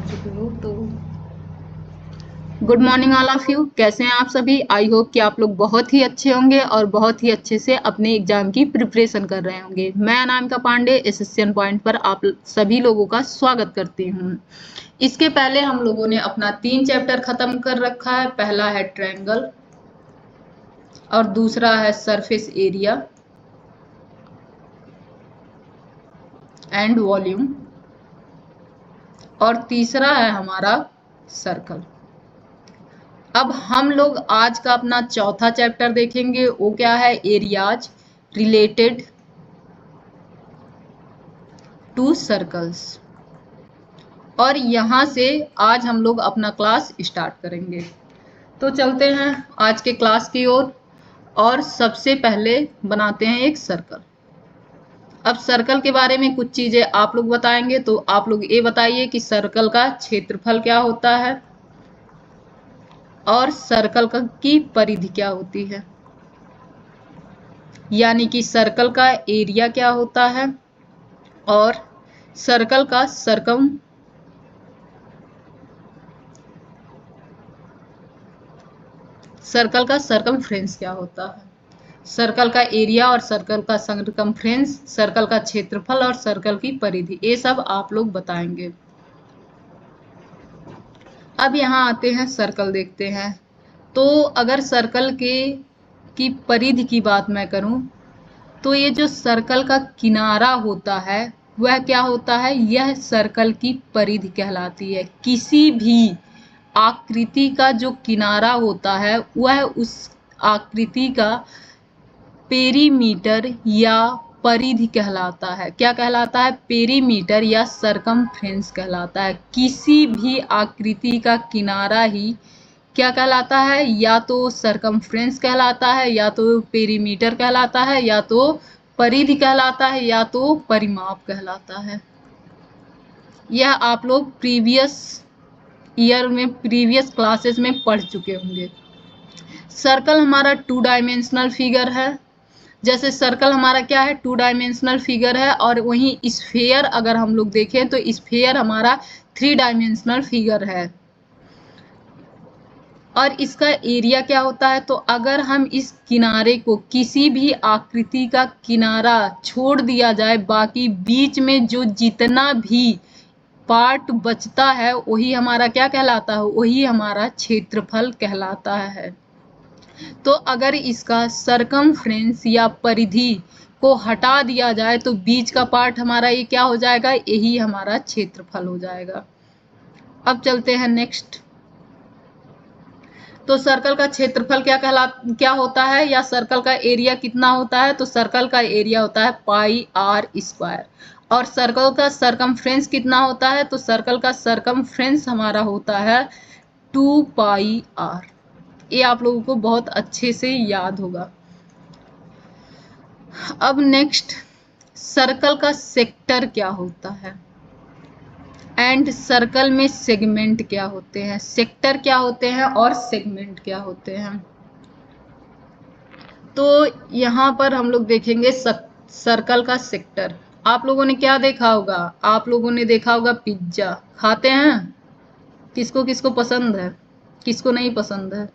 चुके हो तो good morning all of you. कैसे हैं आप सभी? आई होप कि आप लोग बहुत ही अच्छे होंगे और बहुत ही अच्छे से अपने एग्जाम की प्रिपरेशन कर रहे होंगे। मैं अनामिका पांडे एसएससीएन पॉइंट पर आप सभी लोगों का स्वागत करती हूँ। इसके पहले हम लोगों ने अपना 3 चैप्टर खत्म कर रखा है। पहला है ट्रायंगल और दूसरा है सरफेस एरिया एंड वॉल्यूम और तीसरा है हमारा सर्कल। अब हम लोग आज का अपना चौथा चैप्टर देखेंगे। वो क्या है? Areas related to circles. और यहां से आज हम लोग अपना क्लास स्टार्ट करेंगे। तो चलते हैं आज के क्लास की ओर और सबसे पहले बनाते हैं एक सर्कल। अब सर्कल के बारे में कुछ चीजें आप लोग बताएंगे, तो आप लोग ये बताइए कि सर्कल का क्षेत्रफल क्या होता है और सर्कल की परिधि क्या होती है, यानी कि सर्कल का एरिया क्या होता है और सर्कल का सरकमफ्रेंस क्या होता है। सर्कल का एरिया और सर्कल का सरकमफ्रेंस, सर्कल का क्षेत्रफल और सर्कल की परिधि, ये सब आप लोग बताएंगे। अब यहाँ आते हैं, सर्कल देखते हैं। तो अगर सर्कल की परिधि की बात मैं करूं तो ये जो सर्कल का किनारा होता है वह क्या होता है? यह सर्कल की परिधि कहलाती है। किसी भी आकृति का जो किनारा होता है वह उस आकृति का पेरीमीटर या परिधि कहलाता है। क्या कहलाता है? पेरीमीटर या सरकमफ्रेंस कहलाता है। किसी भी आकृति का किनारा ही क्या कहलाता है? या तो सरकमफ्रेंस कहलाता है, या तो पेरीमीटर कहलाता है, या तो परिधि कहलाता है, या तो परिमाप कहलाता है। यह आप लोग प्रीवियस ईयर में, प्रीवियस क्लासेस में पढ़ चुके होंगे। सर्कल हमारा 2 डायमेंशनल फिगर है। जैसे सर्कल हमारा क्या है? 2 डायमेंशनल फिगर है। और वहीं स्फीयर अगर हम लोग देखें तो स्फीयर हमारा 3 डायमेंशनल फिगर है। और इसका एरिया क्या होता है? तो अगर हम इस किनारे को, किसी भी आकृति का किनारा छोड़ दिया जाए, बाकी बीच में जो जितना भी पार्ट बचता है वही हमारा क्या कहलाता है? वही हमारा क्षेत्रफल कहलाता है। तो अगर इसका सरकमफ्रेंस या परिधि को हटा दिया जाए तो बीच का पार्ट हमारा ये क्या हो जाएगा? यही हमारा क्षेत्रफल हो जाएगा। अब चलते हैं नेक्स्ट। तो सर्कल का क्षेत्रफल क्या होता है, या सर्कल का एरिया कितना होता है? तो सर्कल का एरिया होता है पाई आर स्क्वायर। और सर्कल का सरकमफ्रेंस कितना होता है? तो सर्कल का सरकमफ्रेंस हमारा होता है 2 पाई आर। ये आप लोगों को बहुत अच्छे से याद होगा। अब नेक्स्ट, सर्कल का सेक्टर क्या होता है एंड सर्कल में सेगमेंट क्या होते हैं। सेक्टर क्या होते हैं और सेगमेंट क्या होते हैं। तो यहाँ पर हम लोग देखेंगे सर्कल का सेक्टर। आप लोगों ने क्या देखा होगा? आप लोगों ने देखा होगा पिज्जा खाते हैं। किसको किसको पसंद है, किसको नहीं पसंद है?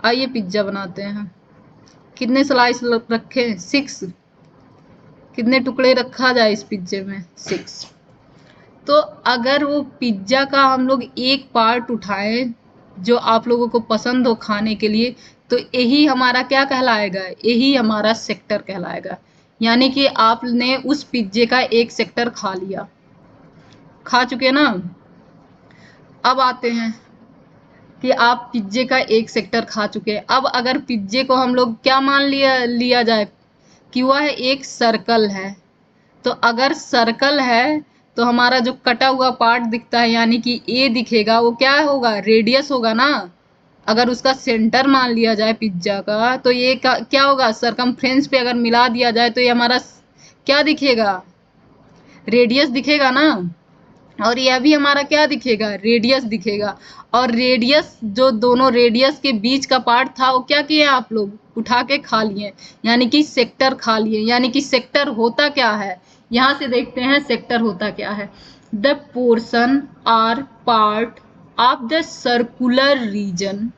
आइए पिज्जा बनाते हैं। कितने स्लाइस रखें? 6। कितने टुकड़े रखा जाए इस पिज्जे में? 6। तो अगर वो पिज्जा का हम लोग एक पार्ट उठाएं जो आप लोगों को पसंद हो खाने के लिए, तो यही हमारा क्या कहलाएगा? यही हमारा सेक्टर कहलाएगा। यानी कि आपने उस पिज्जे का एक सेक्टर खा लिया, खा चुके ना। अब आते हैं कि आप पिज्जे का एक सेक्टर खा चुके। अब अगर पिज्जे को हम लोग क्या मान लिया जाए कि वह एक सर्कल है, तो अगर सर्कल है तो हमारा जो कटा हुआ पार्ट दिखता है, यानी कि ए दिखेगा, वो क्या होगा? रेडियस होगा ना। अगर उसका सेंटर मान लिया जाए पिज्जा का, तो ये क्या होगा? सरकमफ्रेंस पे अगर मिला दिया जाए तो ये हमारा क्या दिखेगा? रेडियस दिखेगा ना। और यह भी हमारा क्या दिखेगा? रेडियस दिखेगा। और रेडियस, जो दोनों रेडियस के बीच का पार्ट था, वो क्या किए आप लोग? उठा के खा लिए, यानी कि सेक्टर खा लिए। यानी कि सेक्टर होता क्या है? यहाँ से देखते हैं सेक्टर होता क्या है। The portion or part of the circular region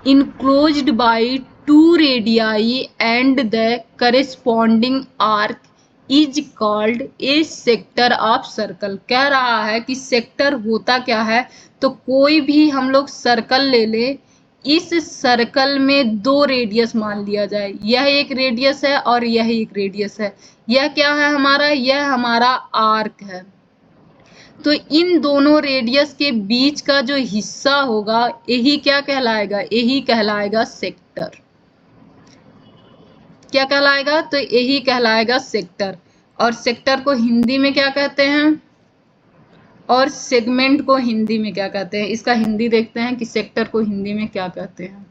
enclosed by two radii and the corresponding arc is called a sector of circle। कह रहा है कि सेक्टर होता क्या है, तो कोई भी हम लोग सर्कल ले ले, इस सर्कल में दो रेडियस मान लिया जाए, यह एक रेडियस है और यह एक रेडियस है। यह क्या है हमारा, यह हमारा आर्क है। तो इन दोनों रेडियस के बीच का जो हिस्सा होगा यही क्या कहलाएगा, यही कहलाएगा सेक्टर। क्या कहलाएगा, तो यही कहलाएगा सेक्टर। और सेक्टर को हिंदी में क्या कहते हैं, और सेगमेंट को हिंदी में क्या कहते हैं, इसका हिंदी देखते हैं कि सेक्टर को हिंदी में क्या कहते हैं।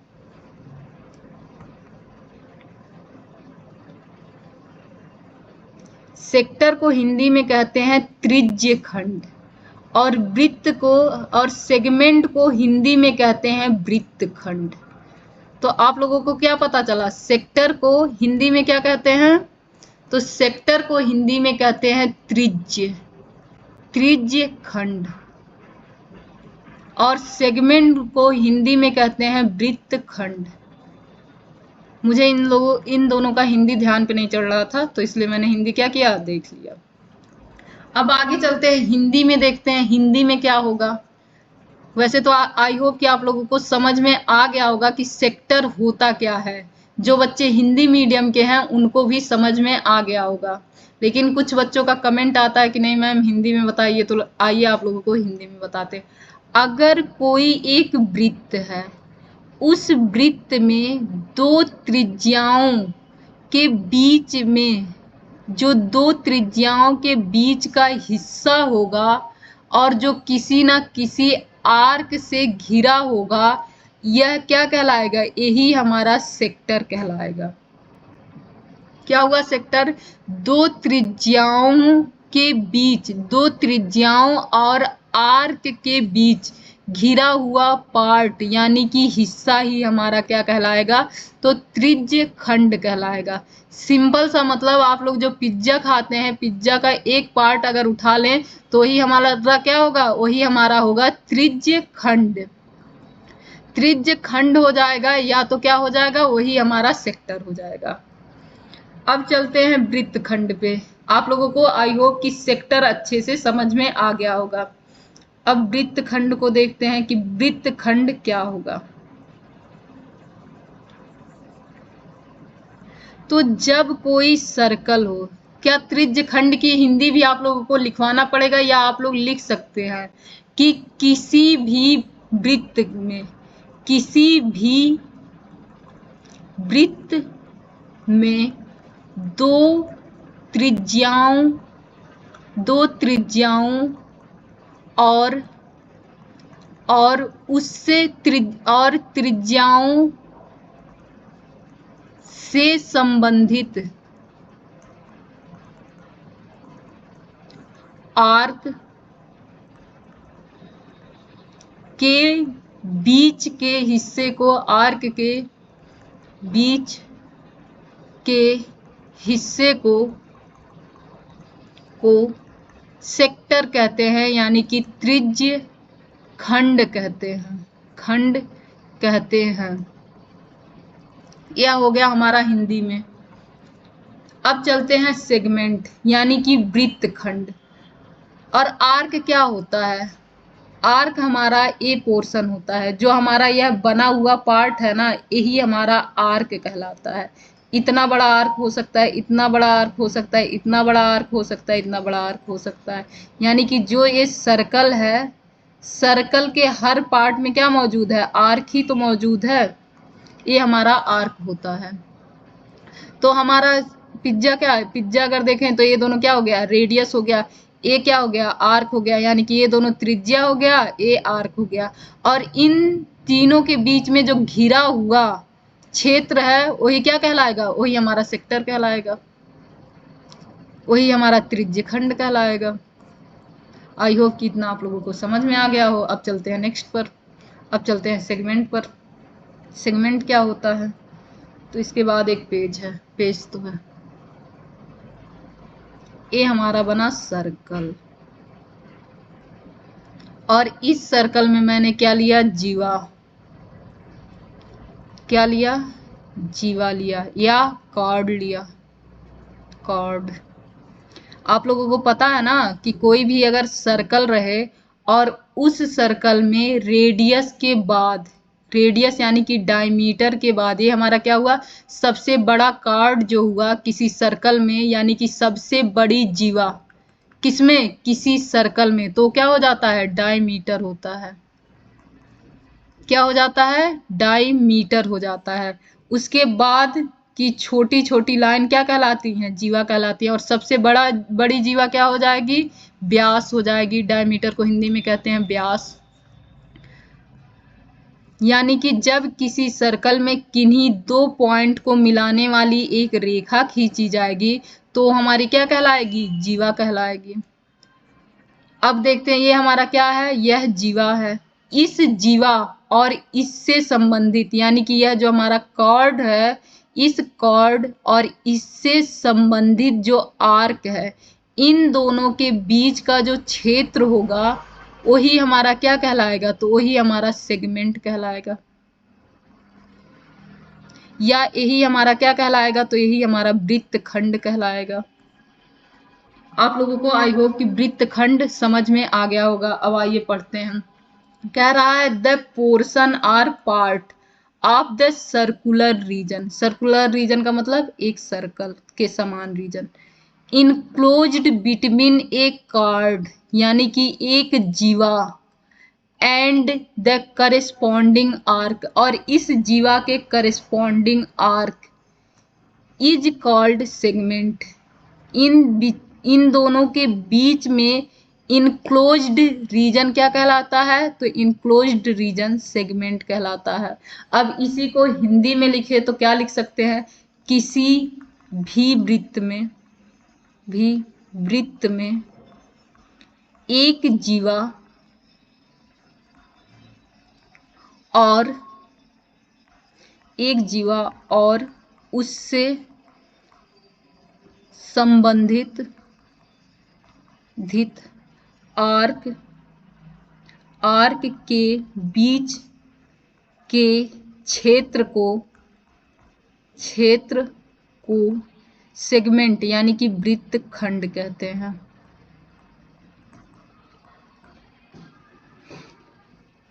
सेक्टर को हिंदी में कहते हैं त्रिज्य खंड, और वृत्त को और सेगमेंट को हिंदी में कहते हैं वृत्त खंड। तो आप लोगों को क्या पता चला, सेक्टर को हिंदी में क्या कहते हैं, तो सेक्टर को हिंदी में कहते हैं त्रिज्य खंड, और सेगमेंट को हिंदी में कहते हैं वृत्त खंड। मुझे इन दोनों का हिंदी ध्यान पे नहीं चढ़ रहा था, तो इसलिए मैंने हिंदी क्या किया, देख लिया। अब आगे चलते हैं, हिंदी में देखते हैं हिंदी में क्या होगा। वैसे तो आई होप कि आप लोगों को समझ में आ गया होगा कि सेक्टर होता क्या है। जो बच्चे हिंदी मीडियम के हैं उनको भी समझ में आ गया होगा, लेकिन कुछ बच्चों का कमेंट आता है कि नहीं मैम हिंदी में बताइए, तो आइए आप लोगों को हिंदी में बताते। अगर कोई एक वृत्त है, उस वृत्त में दो त्रिज्याओं के बीच में, जो दो त्रिज्याओं के बीच का हिस्सा होगा और जो किसी ना किसी आर्क से घिरा होगा, यह क्या कहलाएगा, यही हमारा सेक्टर कहलाएगा। क्या हुआ सेक्टर, दो त्रिज्याओं के बीच, दो त्रिज्याओं और आर्क के बीच घिरा हुआ पार्ट यानी कि हिस्सा ही हमारा क्या कहलाएगा, तो त्रिज्य खंड कहलाएगा। सिंपल सा मतलब, आप लोग जो पिज्जा खाते हैं, पिज्जा का एक पार्ट अगर उठा लें तो वही हमारा क्या होगा, वही हमारा होगा त्रिज्य खंड। त्रिज्य खंड हो जाएगा या तो क्या हो जाएगा, वही हमारा सेक्टर हो जाएगा। अब चलते हैं वृत्त खंड पे। आप लोगों को आई होप कि सेक्टर अच्छे से समझ में आ गया होगा। अब वृत्त खंड को देखते हैं कि वृत्त खंड क्या होगा। तो जब कोई सर्कल हो, क्या त्रिज्य खंड की हिंदी भी आप लोगों को लिखवाना पड़ेगा या आप लोग लिख सकते हैं कि किसी भी वृत्त में, किसी भी वृत्त में दो त्रिज्याओं और उससे त्रिज्याओं से संबंधित आर्क के बीच के हिस्से को, आर्क के बीच के हिस्से को सेक्टर कहते हैं, यानी कि त्रिज्य खंड कहते हैं। यह हो गया हमारा हिंदी में। अब चलते हैं सेगमेंट यानी कि वृत्त खंड। और आर्क क्या होता है, आर्क हमारा ए पोर्शन होता है, जो हमारा यह बना हुआ पार्ट है ना, यही हमारा आर्क कहलाता है। इतना बड़ा आर्क हो सकता है, इतना बड़ा आर्क हो सकता है, इतना बड़ा आर्क हो सकता है, इतना बड़ा आर्क हो सकता है। यानी कि जो ये सर्कल है, सर्कल के हर पार्ट में क्या मौजूद है, आर्क ही तो मौजूद है। ये हमारा आर्क होता है। तो हमारा पिज्जा क्या है, पिज्जा अगर देखें तो ये दोनों क्या हो गया, रेडियस हो गया, ये क्या हो गया, आर्क हो गया, यानी कि ये दोनों त्रिज्या हो गया, ये आर्क हो गया। और इन तीनों के बीच में जो घिरा हुआ क्षेत्र है वही क्या कहलाएगा, वही हमारा सेक्टर कहलाएगा, वही हमारा त्रिज्य खंड कहलाएगा। आई होप कि इतना आप लोगों को समझ में आ गया हो। अब चलते हैं नेक्स्ट पर, अब चलते हैं सेगमेंट पर। सेगमेंट क्या होता है, तो इसके बाद एक पेज है, पेज तो है, ये हमारा बना सर्कल, और इस सर्कल में मैंने क्या लिया, जीवा। क्या लिया, जीवा लिया या कॉर्ड लिया, कॉर्ड। आप लोगों को पता है ना कि कोई भी अगर सर्कल रहे और उस सर्कल में रेडियस के बाद, रेडियस यानी कि डायमीटर के बाद, ये हमारा क्या हुआ, सबसे बड़ा कॉर्ड जो हुआ किसी सर्कल में, यानी कि सबसे बड़ी जीवा किसमें, किसी सर्कल में, तो क्या हो जाता है, डायमीटर होता है। क्या हो जाता है, डायमीटर हो जाता है। उसके बाद की छोटी छोटी लाइन क्या कहलाती हैं, जीवा कहलाती है। और सबसे बड़ी जीवा क्या हो जाएगी, व्यास हो जाएगी। डायमीटर को हिंदी में कहते हैं व्यास। यानी कि जब किसी सर्कल में किन्हीं दो पॉइंट को मिलाने वाली एक रेखा खींची जाएगी तो हमारी क्या कहलाएगी, जीवा कहलाएगी। अब देखते हैं ये हमारा क्या है, यह जीवा है। इस जीवा और इससे संबंधित, यानी कि यह जो हमारा कॉर्ड है, इस कॉर्ड और इससे संबंधित जो आर्क है, इन दोनों के बीच का जो क्षेत्र होगा वही हमारा क्या कहलाएगा, तो वही हमारा सेगमेंट कहलाएगा। या यही हमारा क्या कहलाएगा, तो यही हमारा वृत्तखंड कहलाएगा। आप लोगों को आई होप कि वृत्तखंड समझ में आ गया होगा। अब आइए पढ़ते हैं। कह रहा है the portion or part of the circular region. Circular region का मतलब एक सर्कल के समान region. Enclosed between a chord, यानी कि एक जीवा, एंड द करेस्पॉन्डिंग आर्क, और इस जीवा के corresponding arc is called segment. इन दोनों के बीच में इनक्लोज्ड रीजन क्या कहलाता है, तो इनक्लोज्ड रीजन सेगमेंट कहलाता है। अब इसी को हिंदी में लिखे तो क्या लिख सकते हैं, किसी भी वृत्त में एक जीवा और उससे संबंधित आर्क के बीच के क्षेत्र को सेगमेंट यानी कि वृत्तखंड कहते हैं।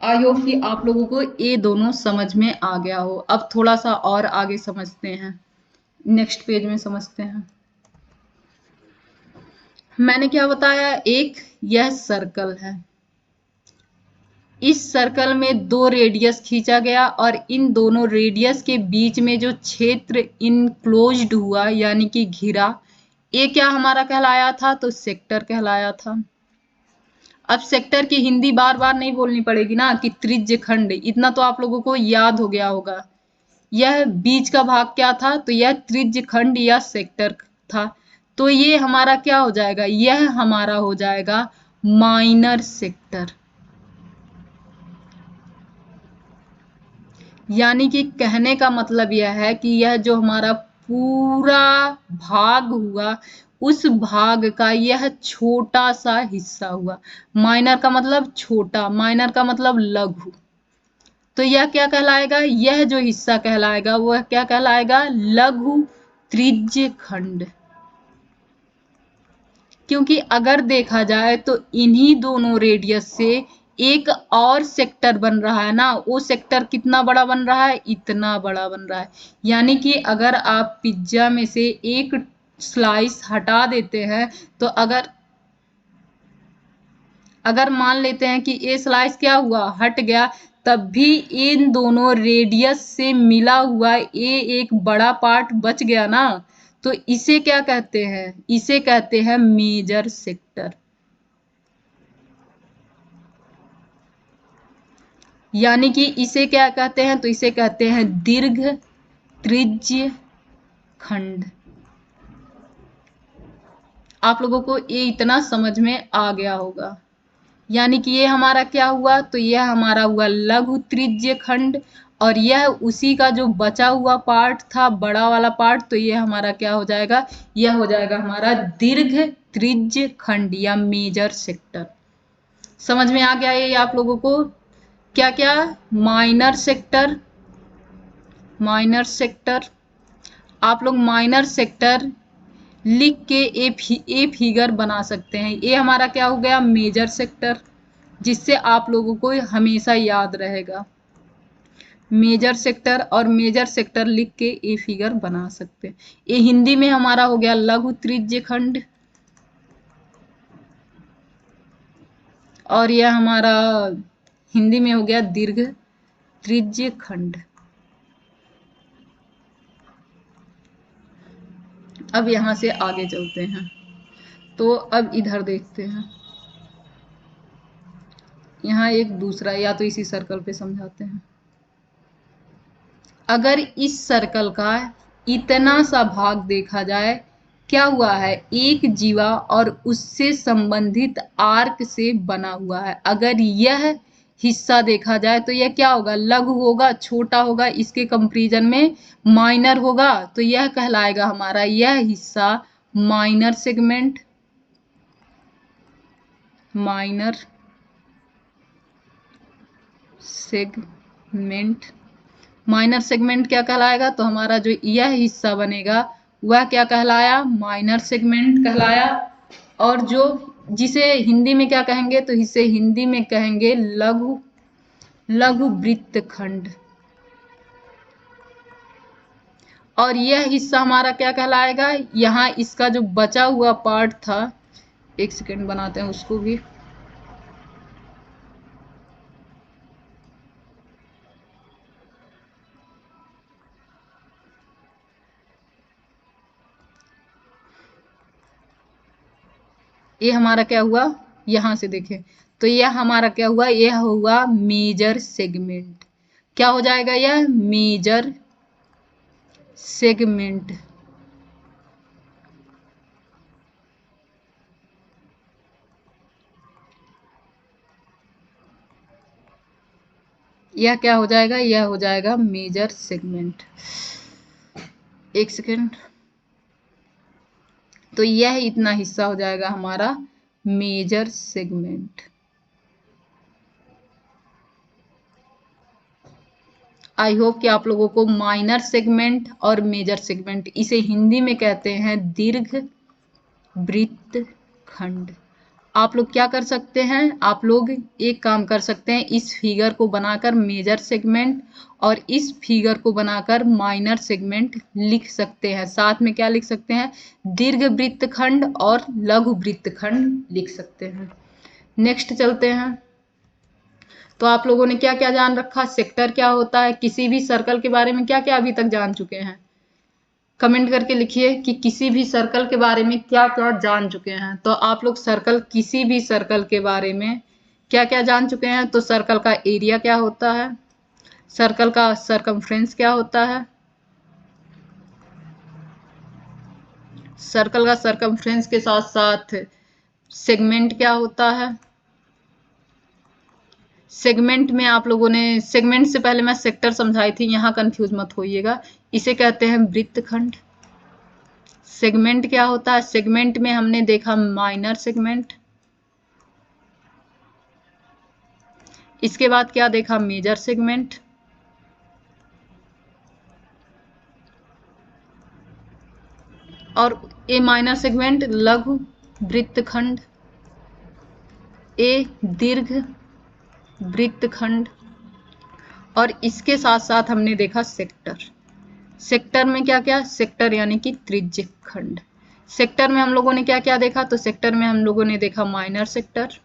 आई होप कि आप लोगों को ये दोनों समझ में आ गया हो। अब थोड़ा सा और आगे समझते हैं, नेक्स्ट पेज में समझते हैं। मैंने क्या बताया, एक यह सर्कल है, इस सर्कल में दो रेडियस खींचा गया और इन दोनों रेडियस के बीच में जो क्षेत्र इनक्लोज्ड हुआ यानी कि घिरा, ये क्या हमारा कहलाया था, तो सेक्टर कहलाया था। अब सेक्टर की हिंदी बार बार नहीं बोलनी पड़ेगी ना कि त्रिज्य खंड, इतना तो आप लोगों को याद हो गया होगा। यह बीच का भाग क्या था, तो यह त्रिज्य खंड या सेक्टर था। तो ये हमारा क्या हो जाएगा, यह हमारा हो जाएगा माइनर सेक्टर। यानी कि कहने का मतलब यह है कि यह जो हमारा पूरा भाग हुआ, उस भाग का यह छोटा सा हिस्सा हुआ। माइनर का मतलब छोटा, माइनर का मतलब लघु। तो यह क्या कहलाएगा, यह जो हिस्सा कहलाएगा वह क्या कहलाएगा, लघु त्रिज्य खंड। क्योंकि अगर देखा जाए तो इन्हीं दोनों रेडियस से एक और सेक्टर बन रहा है ना, वो सेक्टर कितना बड़ा बन रहा है, इतना बड़ा बन रहा है। यानी कि अगर आप पिज्जा में से एक स्लाइस हटा देते हैं तो अगर मान लेते हैं कि ये स्लाइस क्या हुआ, हट गया, तब भी इन दोनों रेडियस से मिला हुआ ये एक बड़ा पार्ट बच गया ना, तो इसे क्या कहते हैं, इसे कहते हैं मेजर सेक्टर। यानी कि इसे क्या कहते हैं, तो इसे कहते हैं दीर्घ त्रिज्य खंड। आप लोगों को ये इतना समझ में आ गया होगा। यानी कि ये हमारा क्या हुआ, तो यह हमारा हुआ लघु त्रिज्य खंड, और यह उसी का जो बचा हुआ पार्ट था, बड़ा वाला पार्ट, तो यह हमारा क्या हो जाएगा, यह हो जाएगा हमारा दीर्घ त्रिज्य खंड या मेजर सेक्टर। समझ में आ गया ये आप लोगों को? क्या क्या? माइनर सेक्टर, माइनर सेक्टर, आप लोग माइनर सेक्टर लिख के ए फिगर बना सकते हैं। ये हमारा क्या हो गया? मेजर सेक्टर, जिससे आप लोगों को हमेशा याद रहेगा। मेजर सेक्टर, और मेजर सेक्टर लिख के ए फिगर बना सकते हैं। ये हिंदी में हमारा हो गया लघु त्रिज्य खंड, और यह हमारा हिंदी में हो गया दीर्घ त्रिज्य खंड। अब यहां से आगे चलते हैं, तो अब इधर देखते हैं। यहाँ एक दूसरा, या तो इसी सर्कल पे समझाते हैं। अगर इस सर्कल का इतना सा भाग देखा जाए, क्या हुआ है? एक जीवा और उससे संबंधित आर्क से बना हुआ है। अगर यह हिस्सा देखा जाए तो यह क्या होगा? लघु होगा, छोटा होगा, इसके कंपैरिजन में माइनर होगा। तो यह कहलाएगा हमारा यह हिस्सा minor segment, minor segment. Minor segment क्या कहलाएगा? तो हमारा जो यह हिस्सा बनेगा वह क्या कहलाया? माइनर सेगमेंट कहलाया। और जो जिसे हिंदी में क्या कहेंगे? तो इसे हिंदी में कहेंगे लघु, लघु वृत्तखंड। और यह हिस्सा हमारा क्या कहलाएगा? यहाँ इसका जो बचा हुआ पार्ट था, एक सेकेंड बनाते हैं उसको भी। ये हमारा क्या हुआ? यहां से देखें तो यह हमारा क्या हुआ? यह हुआ मेजर सेगमेंट। क्या हो जाएगा? यह मेजर सेगमेंट। यह क्या हो जाएगा? यह हो जाएगा मेजर सेगमेंट। एक सेकेंड। तो यह इतना हिस्सा हो जाएगा हमारा मेजर सेगमेंट। आई होप कि आप लोगों को माइनर सेगमेंट और मेजर सेगमेंट, इसे हिंदी में कहते हैं दीर्घ वृत्त खंड। आप लोग क्या कर सकते हैं? आप लोग एक काम कर सकते हैं, इस फिगर को बनाकर मेजर सेगमेंट और इस फिगर को बनाकर माइनर सेगमेंट लिख सकते हैं। साथ में क्या लिख सकते हैं? दीर्घ वृत्त खंड और लघु वृत्त खंड लिख सकते हैं। नेक्स्ट चलते हैं। तो आप लोगों ने क्या क्या जान रखा? सेक्टर क्या होता है? किसी भी सर्कल के बारे में क्या क्या अभी तक जान चुके हैं? कमेंट करके लिखिए कि किसी भी सर्कल के बारे में क्या क्या जान चुके हैं। तो आप लोग सर्कल, किसी भी सर्कल के बारे में क्या क्या जान चुके हैं? तो सर्कल का एरिया क्या होता है, सर्कल का सरकमफ्रेंस क्या होता है, सर्कल का सरकमफ्रेंस के साथ साथ सेगमेंट क्या होता है। सेगमेंट में आप लोगों ने, सेगमेंट से पहले मैं सेक्टर समझाई थी, यहाँ कंफ्यूज मत होइएगा। इसे कहते हैं वृत्तखंड। सेगमेंट क्या होता है? सेगमेंट में हमने देखा माइनर सेगमेंट, इसके बाद क्या देखा? मेजर सेगमेंट, और ए माइनर सेगमेंट लघु वृत्तखंड, ए दीर्घ वृत्तखंड, और इसके साथ साथ हमने देखा सेक्टर। सेक्टर में क्या क्या? सेक्टर यानी कि त्रिज्य खंड। सेक्टर में हम लोगों ने क्या क्या देखा? तो सेक्टर में हम लोगों ने देखा माइनर सेक्टर,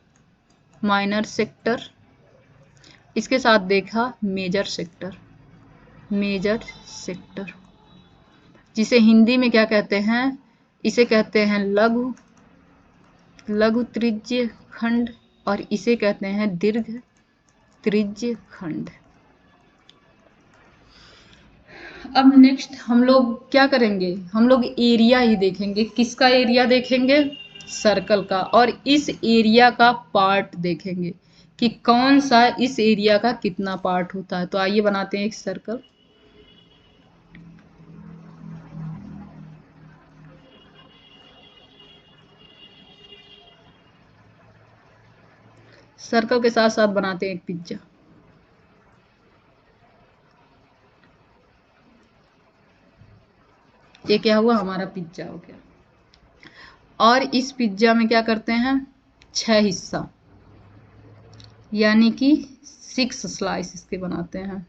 माइनर सेक्टर, इसके साथ देखा मेजर सेक्टर, मेजर सेक्टर, जिसे हिंदी में क्या कहते हैं? इसे कहते हैं लघु, लघु त्रिज्य खंड, और इसे कहते हैं दीर्घ त्रिज्य खंड। अब नेक्स्ट हम लोग क्या करेंगे? हम लोग एरिया ही देखेंगे। किसका एरिया देखेंगे? सर्कल का। और इस एरिया का पार्ट देखेंगे कि कौन सा इस एरिया का कितना पार्ट होता है। तो आइए बनाते हैं एक सर्कल। सर्कल के साथ साथ बनाते हैं एक पिज्जा। ये क्या हुआ, हमारा पिज्जा हो गया। और इस पिज्जा में क्या करते हैं, 6 हिस्सा, यानी कि 6 स्लाइस इसके बनाते हैं।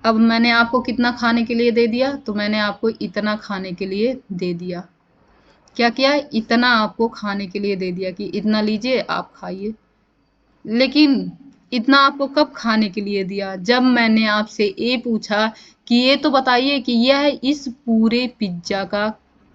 अब मैंने आपको कितना खाने के लिए दे दिया, तो मैंने आपको इतना खाने के लिए दे दिया। क्या किया, इतना आपको खाने के लिए दे दिया कि इतना लीजिए आप खाइए। लेकिन इतना आपको कब खाने के लिए दिया, जब मैंने आपसे ये पूछा कि ये तो बताइए कि यह इस पूरे पिज्जा का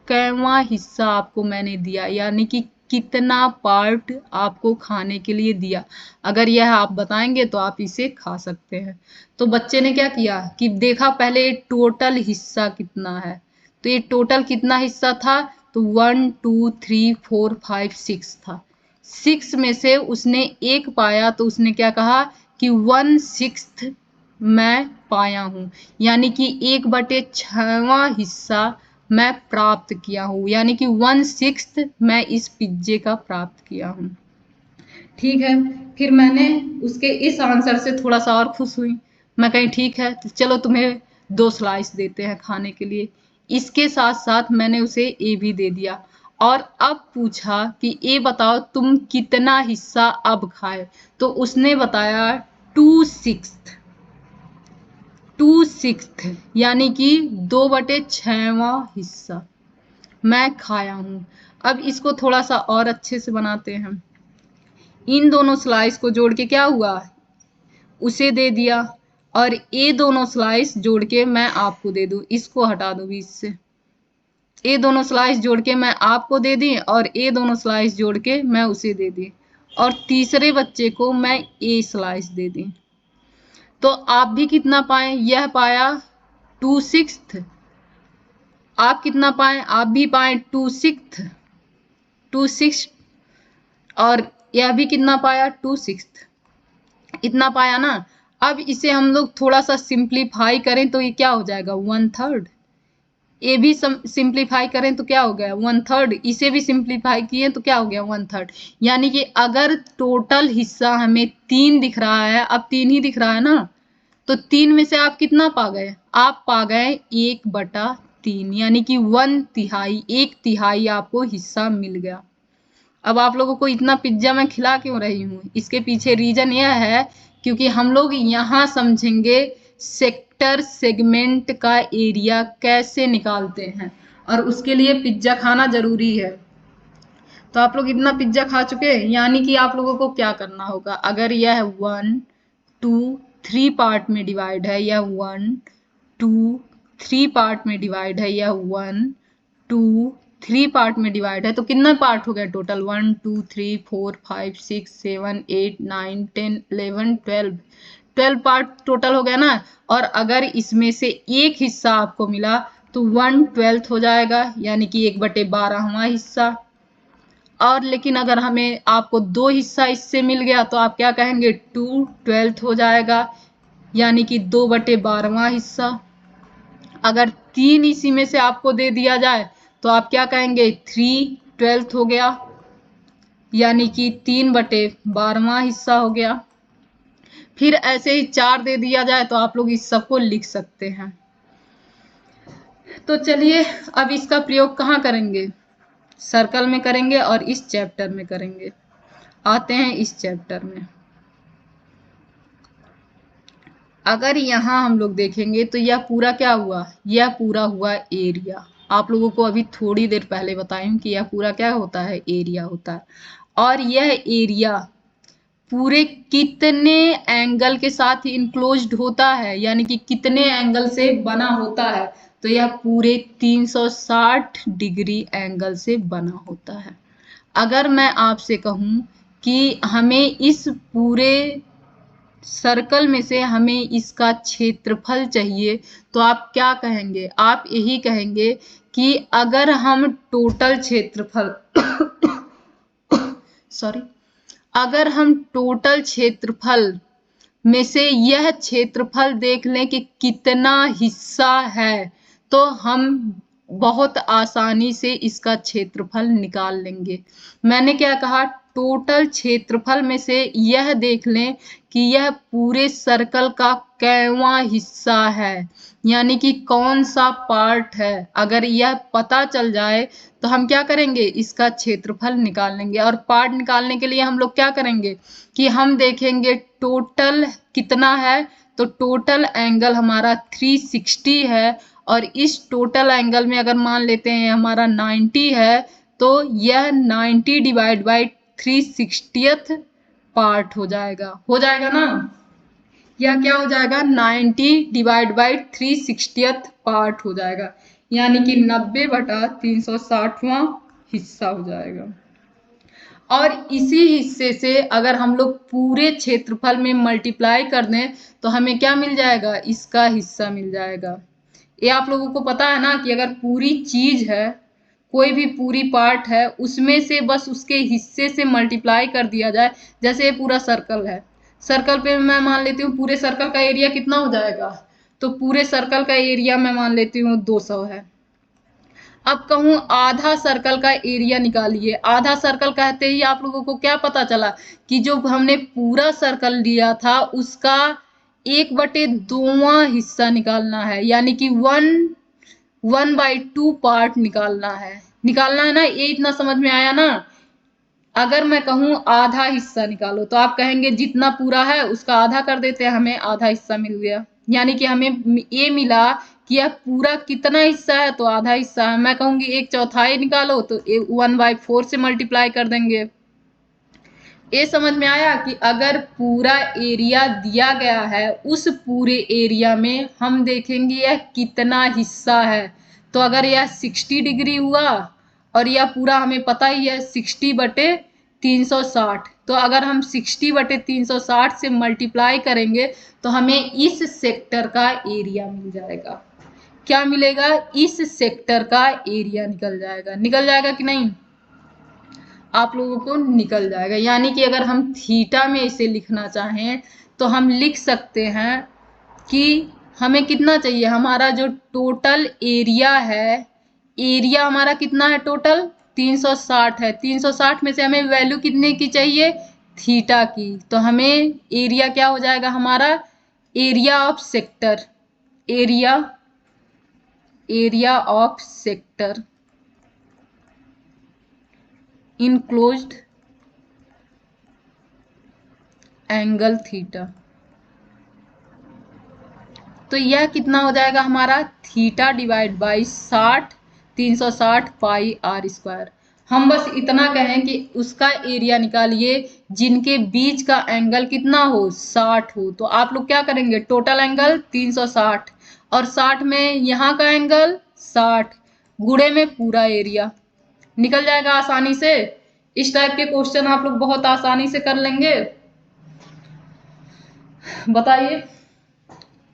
कैवां हिस्सा आपको मैंने दिया, यानी कि कितना पार्ट आपको खाने के लिए दिया। अगर यह आप बताएंगे तो आप इसे खा सकते हैं। तो बच्चे ने क्या किया कि देखा पहले टोटल हिस्सा कितना है, तो ये टोटल कितना हिस्सा था, तो 1 2 3 4 5 6 था। 6 में से उसने एक पाया, तो उसने क्या कहा कि 1/6 मैं पाया हूं, यानी कि 1/6वां हिस्सा मैं प्राप्त किया हूं, यानी कि 1/6 मैं इस पिज्जे का प्राप्त किया हूं। ठीक है, फिर मैंने उसके इस आंसर से थोड़ा सा और खुश हुई। मैं कहीं ठीक है, तो चलो तुम्हें 2 स्लाइस देते हैं खाने के लिए। इसके साथ साथ मैंने उसे ए भी दे दिया। और अब पूछा कि ये बताओ तुम कितना हिस्सा अब खाए, तो उसने बताया 2/6 यानी कि 2/6वां हिस्सा मैं खाया हूं। अब इसको थोड़ा सा और अच्छे से बनाते हैं। इन दोनों स्लाइस को जोड़ के क्या हुआ, उसे दे दिया, और ये दोनों स्लाइस जोड़ के मैं आपको दे दूं, इसको हटा दो बीच से। ये दोनों स्लाइस जोड़ के मैं आपको दे दी, और ये दोनों स्लाइस जोड़ के मैं उसे दे दी, और तीसरे बच्चे को मैं ए स्लाइस दे दी। तो आप भी कितना पाए, यह पाया 2/6। आप कितना पाए, आप भी पाए 2/6, और यह भी कितना पाया 2/6, इतना पाया ना। अब इसे हम लोग थोड़ा सा सिंप्लीफाई करें तो ये क्या हो जाएगा, 1/3। ये भी सिंप्लीफाई करें तो क्या हो गया, 1/3। इसे भी सिंप्लीफाई किए तो क्या हो गया, 1/3। यानी कि अगर टोटल हिस्सा हमें 3 दिख रहा है, अब 3 ही दिख रहा है ना, तो 3 में से आप कितना पा गए, आप पा गए 1/3, यानी कि 1/3, 1/3 आपको हिस्सा मिल गया। अब आप लोगों को इतना पिज्जा मैं खिला क्यों रही हूँ, इसके पीछे रीजन यह है क्योंकि हम लोग यहाँ समझेंगे सेक्टर सेगमेंट का एरिया कैसे निकालते हैं, और उसके लिए पिज्जा खाना जरूरी है। तो आप लोग इतना पिज्जा खा चुके हैं, यानी कि आप लोगों को क्या करना होगा, अगर यह 1 2 3 पार्ट में डिवाइड है, या 1 2 3 पार्ट में डिवाइड है, या 1 2 3 पार्ट में डिवाइड है, तो कितना पार्ट हो गया टोटल, 1 2 3 4 5 6 7 8 9 10 11 12 पार्ट टोटल हो गया ना। और अगर इसमें से एक हिस्सा आपको मिला तो 1/12 हो जाएगा, यानी कि 1/12वां हिस्सा। और लेकिन अगर हमें आपको 2 हिस्सा इससे मिल गया तो आप क्या कहेंगे, 2/12 हो जाएगा, यानी कि 2/12वां हिस्सा। अगर 3 इसी में से आपको दे दिया जाए तो आप क्या कहेंगे, 3/12 हो गया, यानी कि 3/12वां हिस्सा हो गया। फिर ऐसे ही 4 दे दिया जाए तो आप लोग इस सबको लिख सकते हैं। तो चलिए अब इसका प्रयोग कहाँ करेंगे, सर्कल में करेंगे और इस चैप्टर में करेंगे। आते हैं इस चैप्टर में। अगर यहाँ हम लोग देखेंगे तो यह पूरा क्या हुआ, यह पूरा हुआ एरिया। आप लोगों को अभी थोड़ी देर पहले बताई कि यह पूरा क्या होता है, एरिया होता है। और यह एरिया पूरे कितने एंगल के साथ इनक्लोज्ड होता है, यानी कि कितने एंगल से बना होता है, तो यह पूरे 360 डिग्री एंगल से बना होता है। अगर मैं आपसे कहूं कि हमें इस पूरे सर्कल में से हमें इसका क्षेत्रफल चाहिए, तो आप क्या कहेंगे, आप यही कहेंगे कि अगर हम टोटल क्षेत्रफल सॉरी, अगर हम टोटल क्षेत्रफल में से यह क्षेत्रफल देख लें कि कितना हिस्सा है, तो हम बहुत आसानी से इसका क्षेत्रफल निकाल लेंगे। मैंने क्या कहा, टोटल क्षेत्रफल में से यह देख लें कि यह पूरे सर्कल का कैवां हिस्सा है, यानी कि कौन सा पार्ट है। अगर यह पता चल जाए तो हम क्या करेंगे, इसका क्षेत्रफल निकाल लेंगे। और पार्ट निकालने के लिए हम लोग क्या करेंगे कि हम देखेंगे टोटल कितना है, तो टोटल एंगल हमारा 360 है, और इस टोटल एंगल में अगर मान लेते हैं हमारा 90 है, तो यह 90 डिवाइड बाई 360th पार्ट हो जाएगा ना। यह क्या हो जाएगा, 90 डिवाइड बाई 360th पार्ट हो जाएगा, यानी कि 90/360वां हिस्सा हो जाएगा। और इसी हिस्से से अगर हम लोग पूरे क्षेत्रफल में मल्टीप्लाई कर दें तो हमें क्या मिल जाएगा, इसका हिस्सा मिल जाएगा। ये आप लोगों को पता है ना कि अगर पूरी चीज है, कोई भी पूरी पार्ट है, उसमें से बस उसके हिस्से से मल्टीप्लाई कर दिया जाए। जैसे ये पूरा सर्कल है, सर्कल पे मैं मान लेती हूँ पूरे सर्कल का एरिया कितना हो जाएगा, तो पूरे सर्कल का एरिया मैं मान लेती हूँ 200 है। अब कहूँ आधा सर्कल का एरिया निकालिए। आधा सर्कल कहते ही आप लोगों को क्या पता चला कि जो हमने पूरा सर्कल लिया था उसका 1/2वां हिस्सा निकालना है, यानी कि 1/2 पार्ट निकालना है ना। ये इतना समझ में आया ना। अगर मैं कहूँ आधा हिस्सा निकालो तो आप कहेंगे जितना पूरा है उसका आधा कर देते हैं, हमें आधा हिस्सा मिल गया। यानी कि हमें ये मिला कि यह पूरा कितना हिस्सा है, तो आधा हिस्सा है। मैं कहूंगी 1/4 निकालो तो 1/4 से मल्टीप्लाई कर देंगे। ये समझ में आया कि अगर पूरा एरिया दिया गया है, उस पूरे एरिया में हम देखेंगे यह कितना हिस्सा है। तो अगर यह 60 डिग्री हुआ और यह पूरा हमें पता ही है 60/360, तो अगर हम 60/360 से मल्टीप्लाई करेंगे तो हमें इस सेक्टर का एरिया मिल जाएगा। क्या मिलेगा, इस सेक्टर का एरिया निकल जाएगा कि नहीं, आप लोगों को निकल जाएगा। यानी कि अगर हम थीटा में इसे लिखना चाहें तो हम लिख सकते हैं कि हमें कितना चाहिए, हमारा जो टोटल एरिया है, एरिया हमारा कितना है टोटल 360 है। 360 में से हमें वैल्यू कितने की चाहिए, थीटा की। तो हमें एरिया क्या हो जाएगा हमारा, area of sector, area of sector enclosed angle theta. तो यह कितना हो जाएगा हमारा, theta divide by 360 pi r square. हम बस इतना कहें कि उसका एरिया निकालिए जिनके बीच का एंगल कितना हो, 60 हो। तो आप लोग क्या करेंगे, टोटल एंगल 360 और 60 में यहाँ का एंगल 60 गुणे में पूरा एरिया, निकल जाएगा आसानी से। इस टाइप के क्वेश्चन आप लोग बहुत आसानी से कर लेंगे। बताइए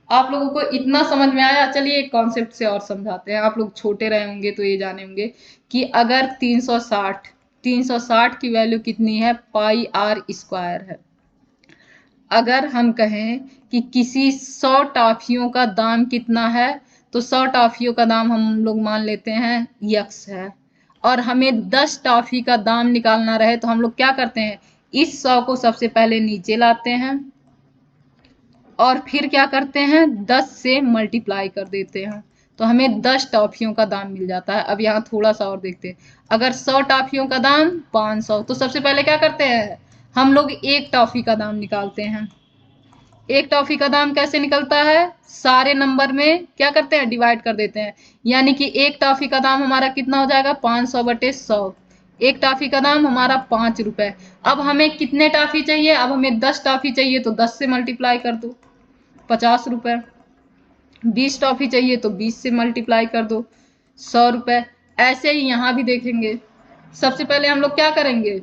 आप लोगों को इतना समझ में आया। चलिए एक कॉन्सेप्ट से और समझाते हैं, आप लोग छोटे रहे होंगे तो ये जाने होंगे कि अगर 360 की वैल्यू कितनी है, पाई आर स्क्वायर है। अगर हम कहें कि किसी 100 टॉफियों का दाम कितना है, तो 100 टॉफियों का दाम हम लोग मान लेते हैं x है, और हमें 10 टॉफी का दाम निकालना रहे तो हम लोग क्या करते हैं, इस 100 को सबसे पहले नीचे लाते हैं और फिर क्या करते हैं 10 से मल्टीप्लाई कर देते हैं, तो हमें 10 टॉफियों का दाम मिल जाता है। अब यहाँ थोड़ा सा और देखते हैं, अगर 100 टॉफियों का दाम 500, तो सबसे पहले क्या करते हैं हम लोग एक टॉफी का दाम निकालते हैं। एक टॉफी का दाम कैसे निकलता है, सारे नंबर में क्या करते हैं, डिवाइड कर देते हैं। यानी कि एक टॉफी का दाम हमारा कितना हो जाएगा, 500/100। एक टॉफी का दाम हमारा 5 रुपए। अब हमें कितने टॉफी चाहिए, अब हमें 10 टॉफी चाहिए तो 10 से मल्टीप्लाई कर दो, 50 रुपए। 20 टॉफी चाहिए तो 20 से मल्टीप्लाई कर दो, 100 रुपए। ऐसे ही यहाँ भी देखेंगे। सबसे पहले हम लोग क्या करेंगे,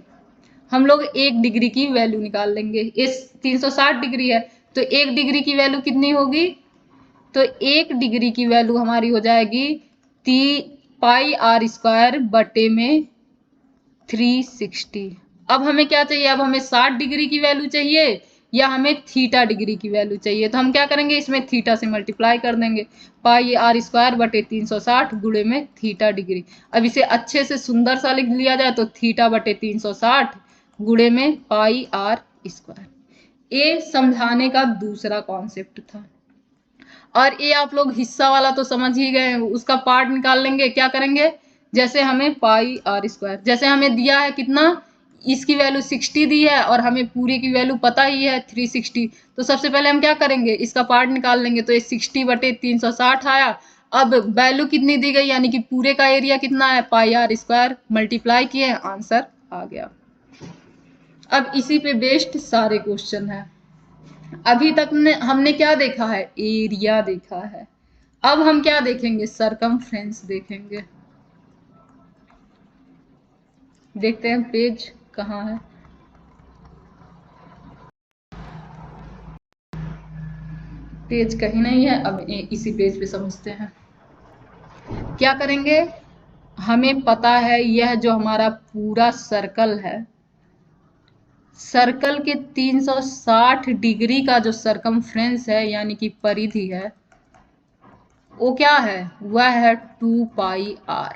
हम लोग 1 डिग्री की वैल्यू निकाल लेंगे। इस 360 डिग्री है तो 1 डिग्री की वैल्यू कितनी होगी, तो 1 डिग्री की वैल्यू हमारी हो जाएगी पाई आर स्क्वायर बटे में 360। अब हमें क्या चाहिए, अब हमें 60 डिग्री की वैल्यू चाहिए या हमें थीटा डिग्री की वैल्यू चाहिए, तो हम क्या करेंगे इसमें थीटा से मल्टीप्लाई कर देंगे। पाई आर स्क्वायर बटे 360 गुणे में थीटा डिग्री। अब इसे अच्छे से सुंदर सा लिख लिया जाए तो थीटा बटे 360 गुणे में पाई आर स्क्वायर। ये समझाने का दूसरा कॉन्सेप्ट था। और ये आप लोग हिस्सा वाला तो समझ ही गए, उसका पार्ट निकाल लेंगे। क्या करेंगे, जैसे हमें पाई आर स्क्वायर, जैसे हमें दिया है कितना, इसकी वैल्यू 60 दी है और हमें पूरी की वैल्यू पता ही है 360, तो सबसे पहले हम क्या करेंगे, इसका पार्ट निकाल लेंगे। तो ये 60/360 आया। अब वैल्यू कितनी दी गई, यानी कि पूरे का एरिया कितना है, पाई आर स्क्वायर, मल्टीप्लाई किए, आंसर आ गया। अब इसी पे बेस्ड सारे क्वेश्चन है। अभी तक हमने क्या देखा है, एरिया देखा है। अब हम क्या देखेंगे, सरकमफ्रेंस देखेंगे। देखते हैं पेज कहाँ है। पेज कहीं नहीं है। अब इसी पेज पे समझते हैं। क्या करेंगे, हमें पता है यह जो हमारा पूरा सर्कल है, सर्कल के 360 डिग्री का जो सरकमफ्रेंस है यानी कि परिधि है, वो क्या है, वह है 2 पाई आर।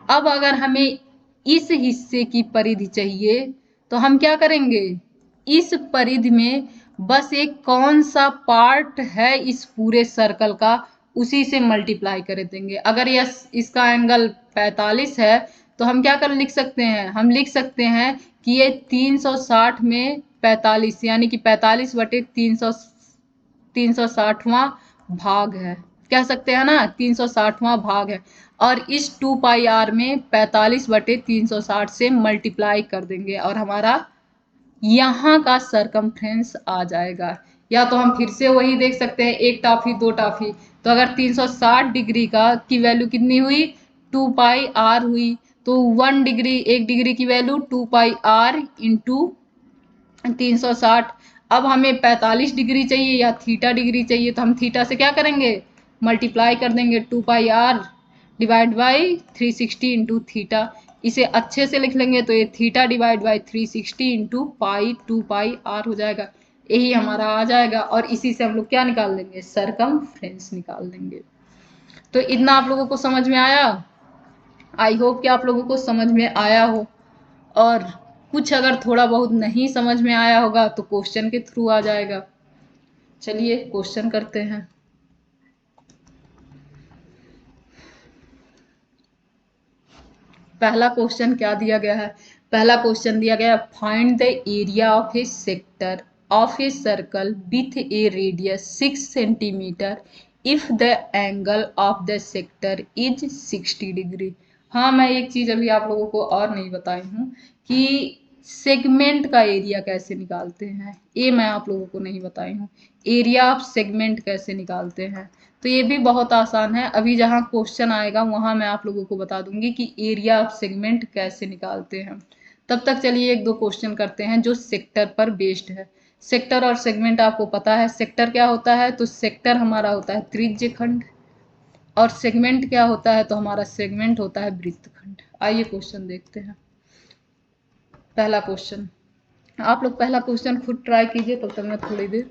अब अगर हमें इस हिस्से की परिधि चाहिए तो हम क्या करेंगे, इस परिधि में बस एक कौन सा पार्ट है इस पूरे सर्कल का, उसी से मल्टीप्लाई कर देंगे। अगर यह इसका एंगल 45 है तो हम क्या कर लिख सकते हैं, हम लिख सकते हैं कि ये 360 में 45 यानी कि 45/360वां भाग है, कह सकते हैं ना, 360वां भाग है। और इस 2 पाई आर में 45/360 से मल्टीप्लाई कर देंगे और हमारा यहाँ का सरकमफ्रेंस आ जाएगा। या तो हम फिर से वही देख सकते हैं, एक टाफी दो टाफी। तो अगर 360 डिग्री का की वैल्यू कितनी हुई, 2 पाई आर हुई, तो 1 डिग्री, 1 डिग्री की वैल्यू 2 पाई आर इंटू 360। अब हमें 45 डिग्री चाहिए या थीटा डिग्री चाहिए, तो हम थीटा से क्या करेंगे, मल्टीप्लाई कर देंगे, 2 pi R divide by 360 into theta. इसे अच्छे से लिख लेंगे तो ये theta divide by 360 into pi 2 pi R हो जाएगा। यही हमारा आ जाएगा। और इसी से हम लोग क्या निकाल लेंगे, सरकमफ्रेंस निकाल लेंगे। तो इतना आप लोगों को समझ में आया। आई होप कि आप लोगों को समझ में आया हो। और कुछ अगर थोड़ा बहुत नहीं समझ में आया होगा तो क्वेश्चन के थ्रू आ जाएगा। चलिए क्वेश्चन करते हैं। पहला क्वेश्चन क्या दिया गया है, पहला क्वेश्चन दिया गया, find the area of A sector of a circle with A radius 6 centimetre if the angle of the sector is 60 degree. हाँ, मैं एक चीज अभी आप लोगों को और नहीं बताई हूँ कि सेगमेंट का एरिया कैसे निकालते हैं, ये मैं आप लोगों को नहीं बताई हूँ। एरिया ऑफ सेगमेंट कैसे निकालते हैं, तो ये भी बहुत आसान है। अभी जहाँ क्वेश्चन आएगा वहां मैं आप लोगों को बता दूंगी कि एरिया ऑफ सेगमेंट कैसे निकालते हैं। तब तक चलिए एक दो क्वेश्चन करते हैं जो सेक्टर पर बेस्ड है। सेक्टर और सेगमेंट आपको पता है, सेक्टर क्या होता है, तो सेक्टर हमारा होता है त्रिज्य खंड, और सेगमेंट क्या होता है, तो हमारा सेगमेंट होता है वृत्तखंड। आइए क्वेश्चन देखते हैं। पहला क्वेश्चन, आप लोग पहला क्वेश्चन खुद ट्राई कीजिए, तब तक मैं थोड़ी देर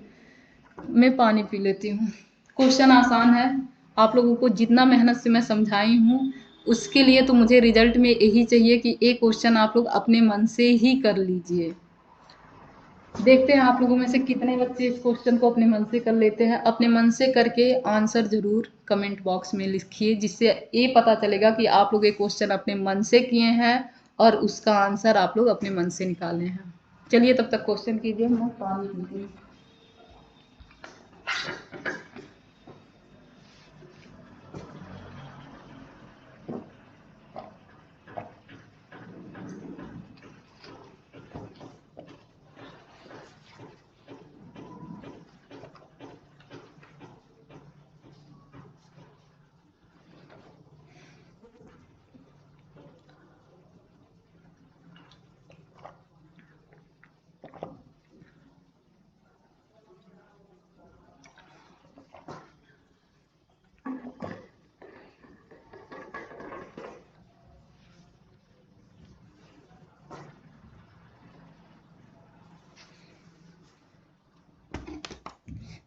में पानी पी लेती हूँ। क्वेश्चन आसान है, आप लोगों को जितना मेहनत से मैं समझाई हूँ उसके लिए तो मुझे रिजल्ट में यही चाहिए कि एक क्वेश्चन आप लोग अपने मन से ही कर लीजिए। देखते हैं आप लोगों में से कितने बच्चे इस क्वेश्चन को अपने मन से कर लेते हैं। अपने मन से करके आंसर जरूर कमेंट बॉक्स में लिखिए, जिससे ये पता चलेगा कि आप लोग ये क्वेश्चन अपने मन से किए हैं और उसका आंसर आप लोग अपने मन से निकाले हैं। चलिए तब तक क्वेश्चन कीजिए, मैं पानी पीती हूँ।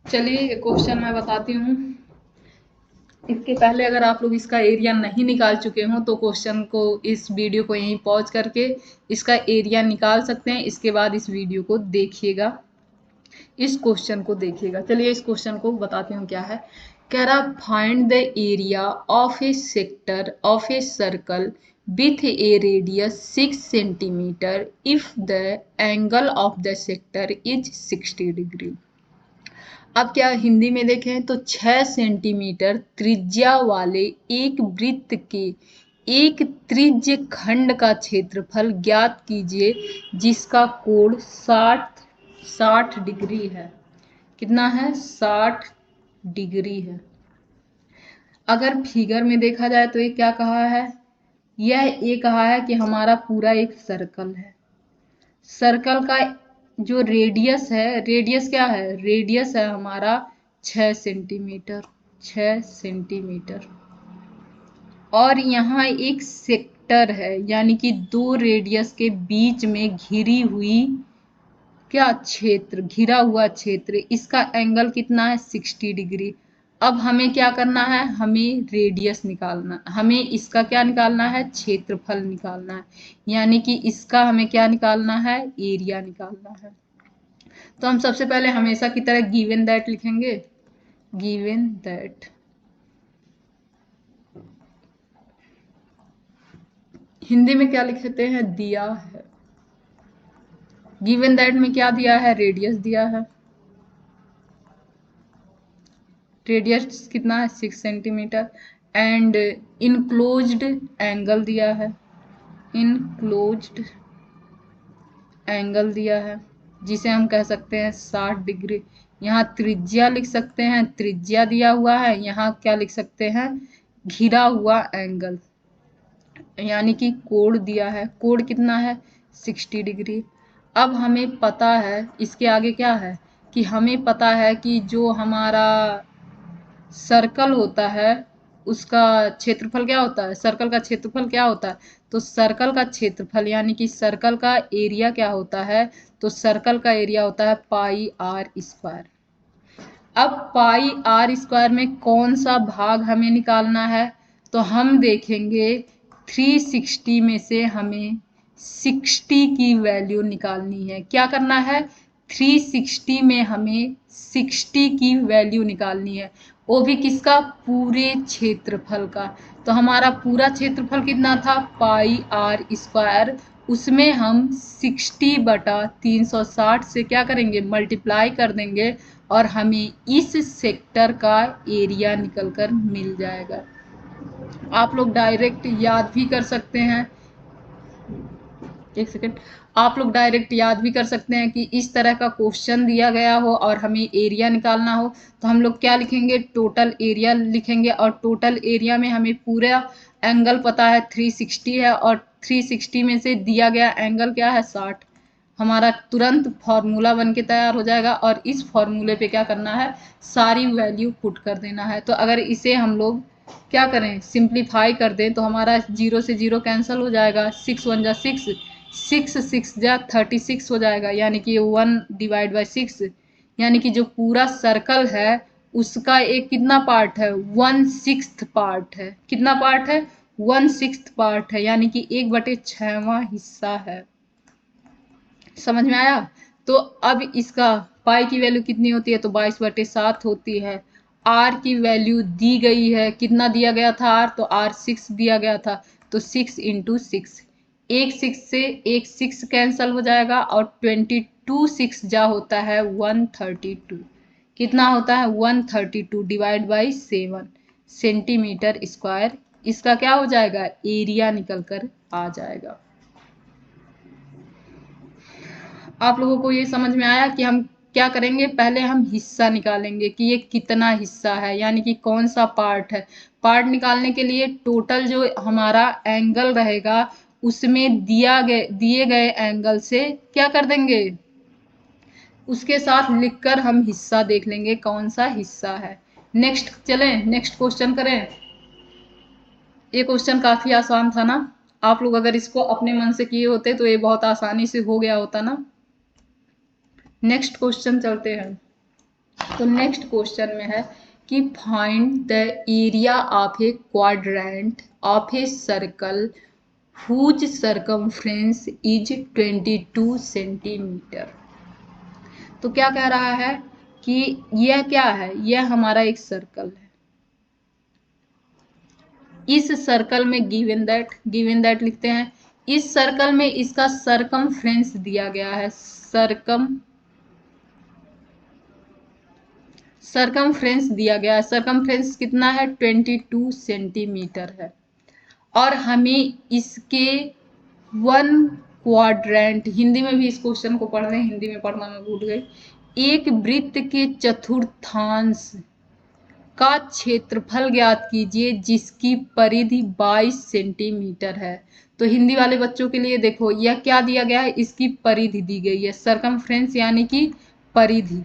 चलिए क्वेश्चन मैं बताती हूँ। इसके पहले अगर आप लोग इसका एरिया नहीं निकाल चुके हो तो क्वेश्चन को, इस वीडियो को यहीं पॉज करके इसका एरिया निकाल सकते हैं। इसके बाद इस वीडियो को देखिएगा, इस क्वेश्चन को देखिएगा। चलिए इस क्वेश्चन को बताती हूँ क्या है। कह रहा find the area of A sector of a circle with A radius 6 centimetre if the angle of the sector is 60 degree. अब क्या हिंदी में देखें तो 6 सेंटीमीटर त्रिज्या वाले एक वृत्त के एक त्रिज्य खंड का क्षेत्रफल ज्ञात कीजिए जिसका कोण 60 डिग्री है। कितना है? 60 डिग्री है। अगर फिगर में देखा जाए तो ये क्या कहा है? ये कहा है कि हमारा पूरा एक सर्कल है। सर्कल का जो रेडियस है, रेडियस क्या है? रेडियस है हमारा 6 सेंटीमीटर, 6 सेंटीमीटर। और यहाँ एक सेक्टर है, यानी कि दो रेडियस के बीच में घिरी हुई क्या क्षेत्र, घिरा हुआ क्षेत्र। इसका एंगल कितना है? 60 डिग्री। अब हमें क्या करना है? हमें रेडियस निकालना, हमें इसका क्या निकालना है? क्षेत्रफल निकालना है। यानी कि इसका हमें क्या निकालना है? एरिया निकालना है। तो हम सबसे पहले हमेशा की तरह गिवन दैट लिखेंगे। गिवन दैट हिंदी में क्या लिखते हैं? दिया है। गिवन दैट में क्या दिया है? रेडियस दिया है। रेडियस कितना है? 6 सेंटीमीटर। एंड इनक्लोज्ड एंगल दिया है, इनक्लोज्ड एंगल दिया है जिसे हम कह सकते हैं 60 डिग्री। यहाँ त्रिज्या लिख सकते हैं, त्रिज्या दिया हुआ है। यहाँ क्या लिख सकते हैं? घिरा हुआ एंगल, यानी कि कोण दिया है। कोण कितना है? 60 डिग्री। अब हमें पता है, इसके आगे क्या है कि हमें पता है कि जो हमारा सर्कल होता है उसका क्षेत्रफल क्या होता है? सर्कल का क्षेत्रफल क्या होता है? तो सर्कल का क्षेत्रफल यानी कि सर्कल का एरिया क्या होता है? तो सर्कल का एरिया होता है पाई आर स्क्वायर। अब पाई आर स्क्वायर में कौन सा भाग हमें निकालना है? तो हम देखेंगे 360 में से हमें 60 की वैल्यू निकालनी है। क्या करना है? 360 में हमें 60 की वैल्यू निकालनी है, वो भी किसका? पूरे क्षेत्रफल का। तो हमारा पूरा क्षेत्रफल कितना था? पाई आर स्क्वायर। उसमें हम 60/360 से क्या करेंगे? मल्टीप्लाई कर देंगे और हमें इस सेक्टर का एरिया निकलकर मिल जाएगा। आप लोग डायरेक्ट याद भी कर सकते हैं, एक सेकेंड, आप लोग डायरेक्ट याद भी कर सकते हैं कि इस तरह का क्वेश्चन दिया गया हो और हमें एरिया निकालना हो तो हम लोग क्या लिखेंगे? टोटल एरिया लिखेंगे। और टोटल एरिया में हमें पूरा एंगल पता है 360 है, और 360 में से दिया गया एंगल क्या है? 60। हमारा तुरंत फॉर्मूला बन के तैयार हो जाएगा और इस फॉर्मूले पे क्या करना है? सारी वैल्यू पुट कर देना है। तो अगर इसे हम लोग क्या करें? सिंप्लीफाई कर दें तो हमारा 0 से 0 कैंसिल हो जाएगा। 6 1 जा 6, 6 6 जा 36 हो जाएगा, यानी कि 1/6, यानी कि जो पूरा सर्कल है उसका एक कितना पार्ट है? 1/6 पार्ट है। कितना पार्ट है? 1/6 पार्ट है, यानी कि 1/6वां हिस्सा है। समझ में आया? तो अब इसका पाई की वैल्यू कितनी होती है? तो 22/7 होती है। आर की वैल्यू दी गई है, कितना दिया गया था? आर, तो आर 6 दिया गया था। तो 6 × 6, एक 6 से एक 6 कैंसिल हो जाएगा और 22 6 जा होता है 132। कितना होता है? 132 /7 सेंटीमीटर स्क्वायर। इसका क्या हो जाएगा? एरिया निकल कर आ जाएगा। आप लोगों को ये समझ में आया कि हम क्या करेंगे? पहले हम हिस्सा निकालेंगे कि ये कितना हिस्सा है, यानी कि कौन सा पार्ट है। पार्ट निकालने के लिए टोटल जो हमारा एंगल रहेगा उसमें दिए गए एंगल से क्या कर देंगे? उसके साथ लिखकर हम हिस्सा देख लेंगे कौन सा हिस्सा है। नेक्स्ट चलें, नेक्स्ट क्वेश्चन करें। ये क्वेश्चन काफी आसान था ना? आप लोग अगर इसको अपने मन से किए होते तो ये बहुत आसानी से हो गया होता ना। नेक्स्ट क्वेश्चन चलते हैं। तो नेक्स्ट क्वेश्चन में है कि find the area of a quadrant of a circle whose circumference is 22 centimetre. तो क्या कह रहा है कि यह क्या है, यह हमारा एक सर्कल है। इस सर्कल में गिवन दैट लिखते हैं। इस सर्कल में इसका सर्कमफ्रेंस दिया गया है। सर्कमफ्रेंस दिया गया है। सर्कमफ्रेंस कितना है? 22 सेंटीमीटर है। और हमें इसके वन क्वाड्रेंट, हिंदी में भी इस क्वेश्चन को पढ़ रहे हैं, हिंदी में पढ़ना मैं भूल गई। एक वृत्त के चतुर्थांश का क्षेत्रफल ज्ञात कीजिए जिसकी परिधि 22 सेंटीमीटर है। तो हिंदी वाले बच्चों के लिए देखो, यह क्या दिया गया है, इसकी परिधि दी गई है। सर्कमफ्रेंस यानी कि परिधि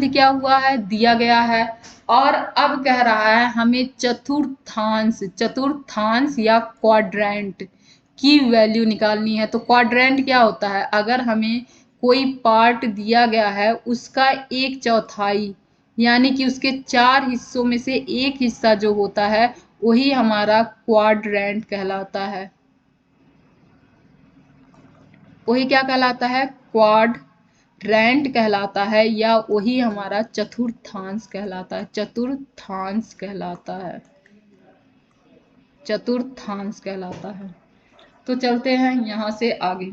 क्या हुआ है, दिया गया है। और अब कह रहा है हमें चतुर्थांश या क्वाड्रेंट की वैल्यू निकालनी है। तो क्वाड्रेंट क्या होता है? अगर हमें कोई पार्ट दिया गया है, उसका 1/4 यानी कि उसके 4 हिस्सों में से एक हिस्सा जो होता है वही हमारा क्वाड्रेंट कहलाता है। वही क्या कहलाता है? क्वाड्रेंट कहलाता है, या वही हमारा चतुर्थांश कहलाता है। चतुर्थांश कहलाता है। तो चलते हैं यहाँ से आगे।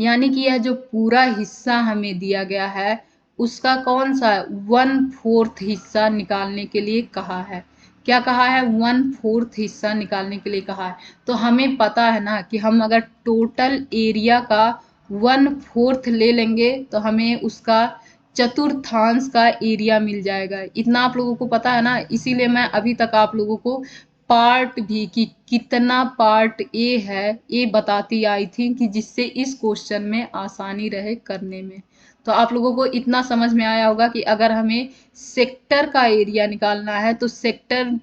यानी कि यह जो पूरा हिस्सा हमें दिया गया है उसका कौन सा 1/4 हिस्सा निकालने के लिए कहा है। क्या कहा है? 1/4 हिस्सा निकालने के लिए कहा है। तो हमें पता है ना कि हम अगर टोटल एरिया का 1/4 ले लेंगे तो हमें उसका चतुर्थांश का एरिया मिल जाएगा। इतना आप लोगों को पता है ना, इसीलिए मैं अभी तक आप लोगों को पार्ट भी कि कितना पार्ट ए है ये बताती आई थी, कि जिससे इस क्वेश्चन में आसानी रहे करने में। तो आप लोगों को इतना समझ में आया होगा कि अगर हमें सेक्टर का एरिया निकालना है तो सेक्टर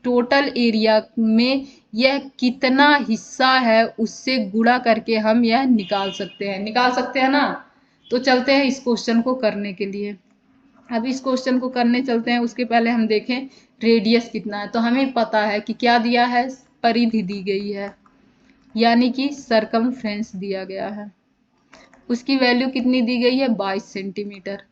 टोटल एरिया में यह कितना हिस्सा है उससे गुणा करके हम यह निकाल सकते हैं ना। तो चलते हैं इस क्वेश्चन को करने के लिए। अब इस क्वेश्चन को करने चलते हैं, उसके पहले हम देखें रेडियस कितना है। तो हमें पता है कि क्या दिया है, परिधि दी गई है, यानी कि सर्कमफ्रेंस दिया गया है। उसकी वैल्यू कितनी दी गई है? 22 सेंटीमीटर।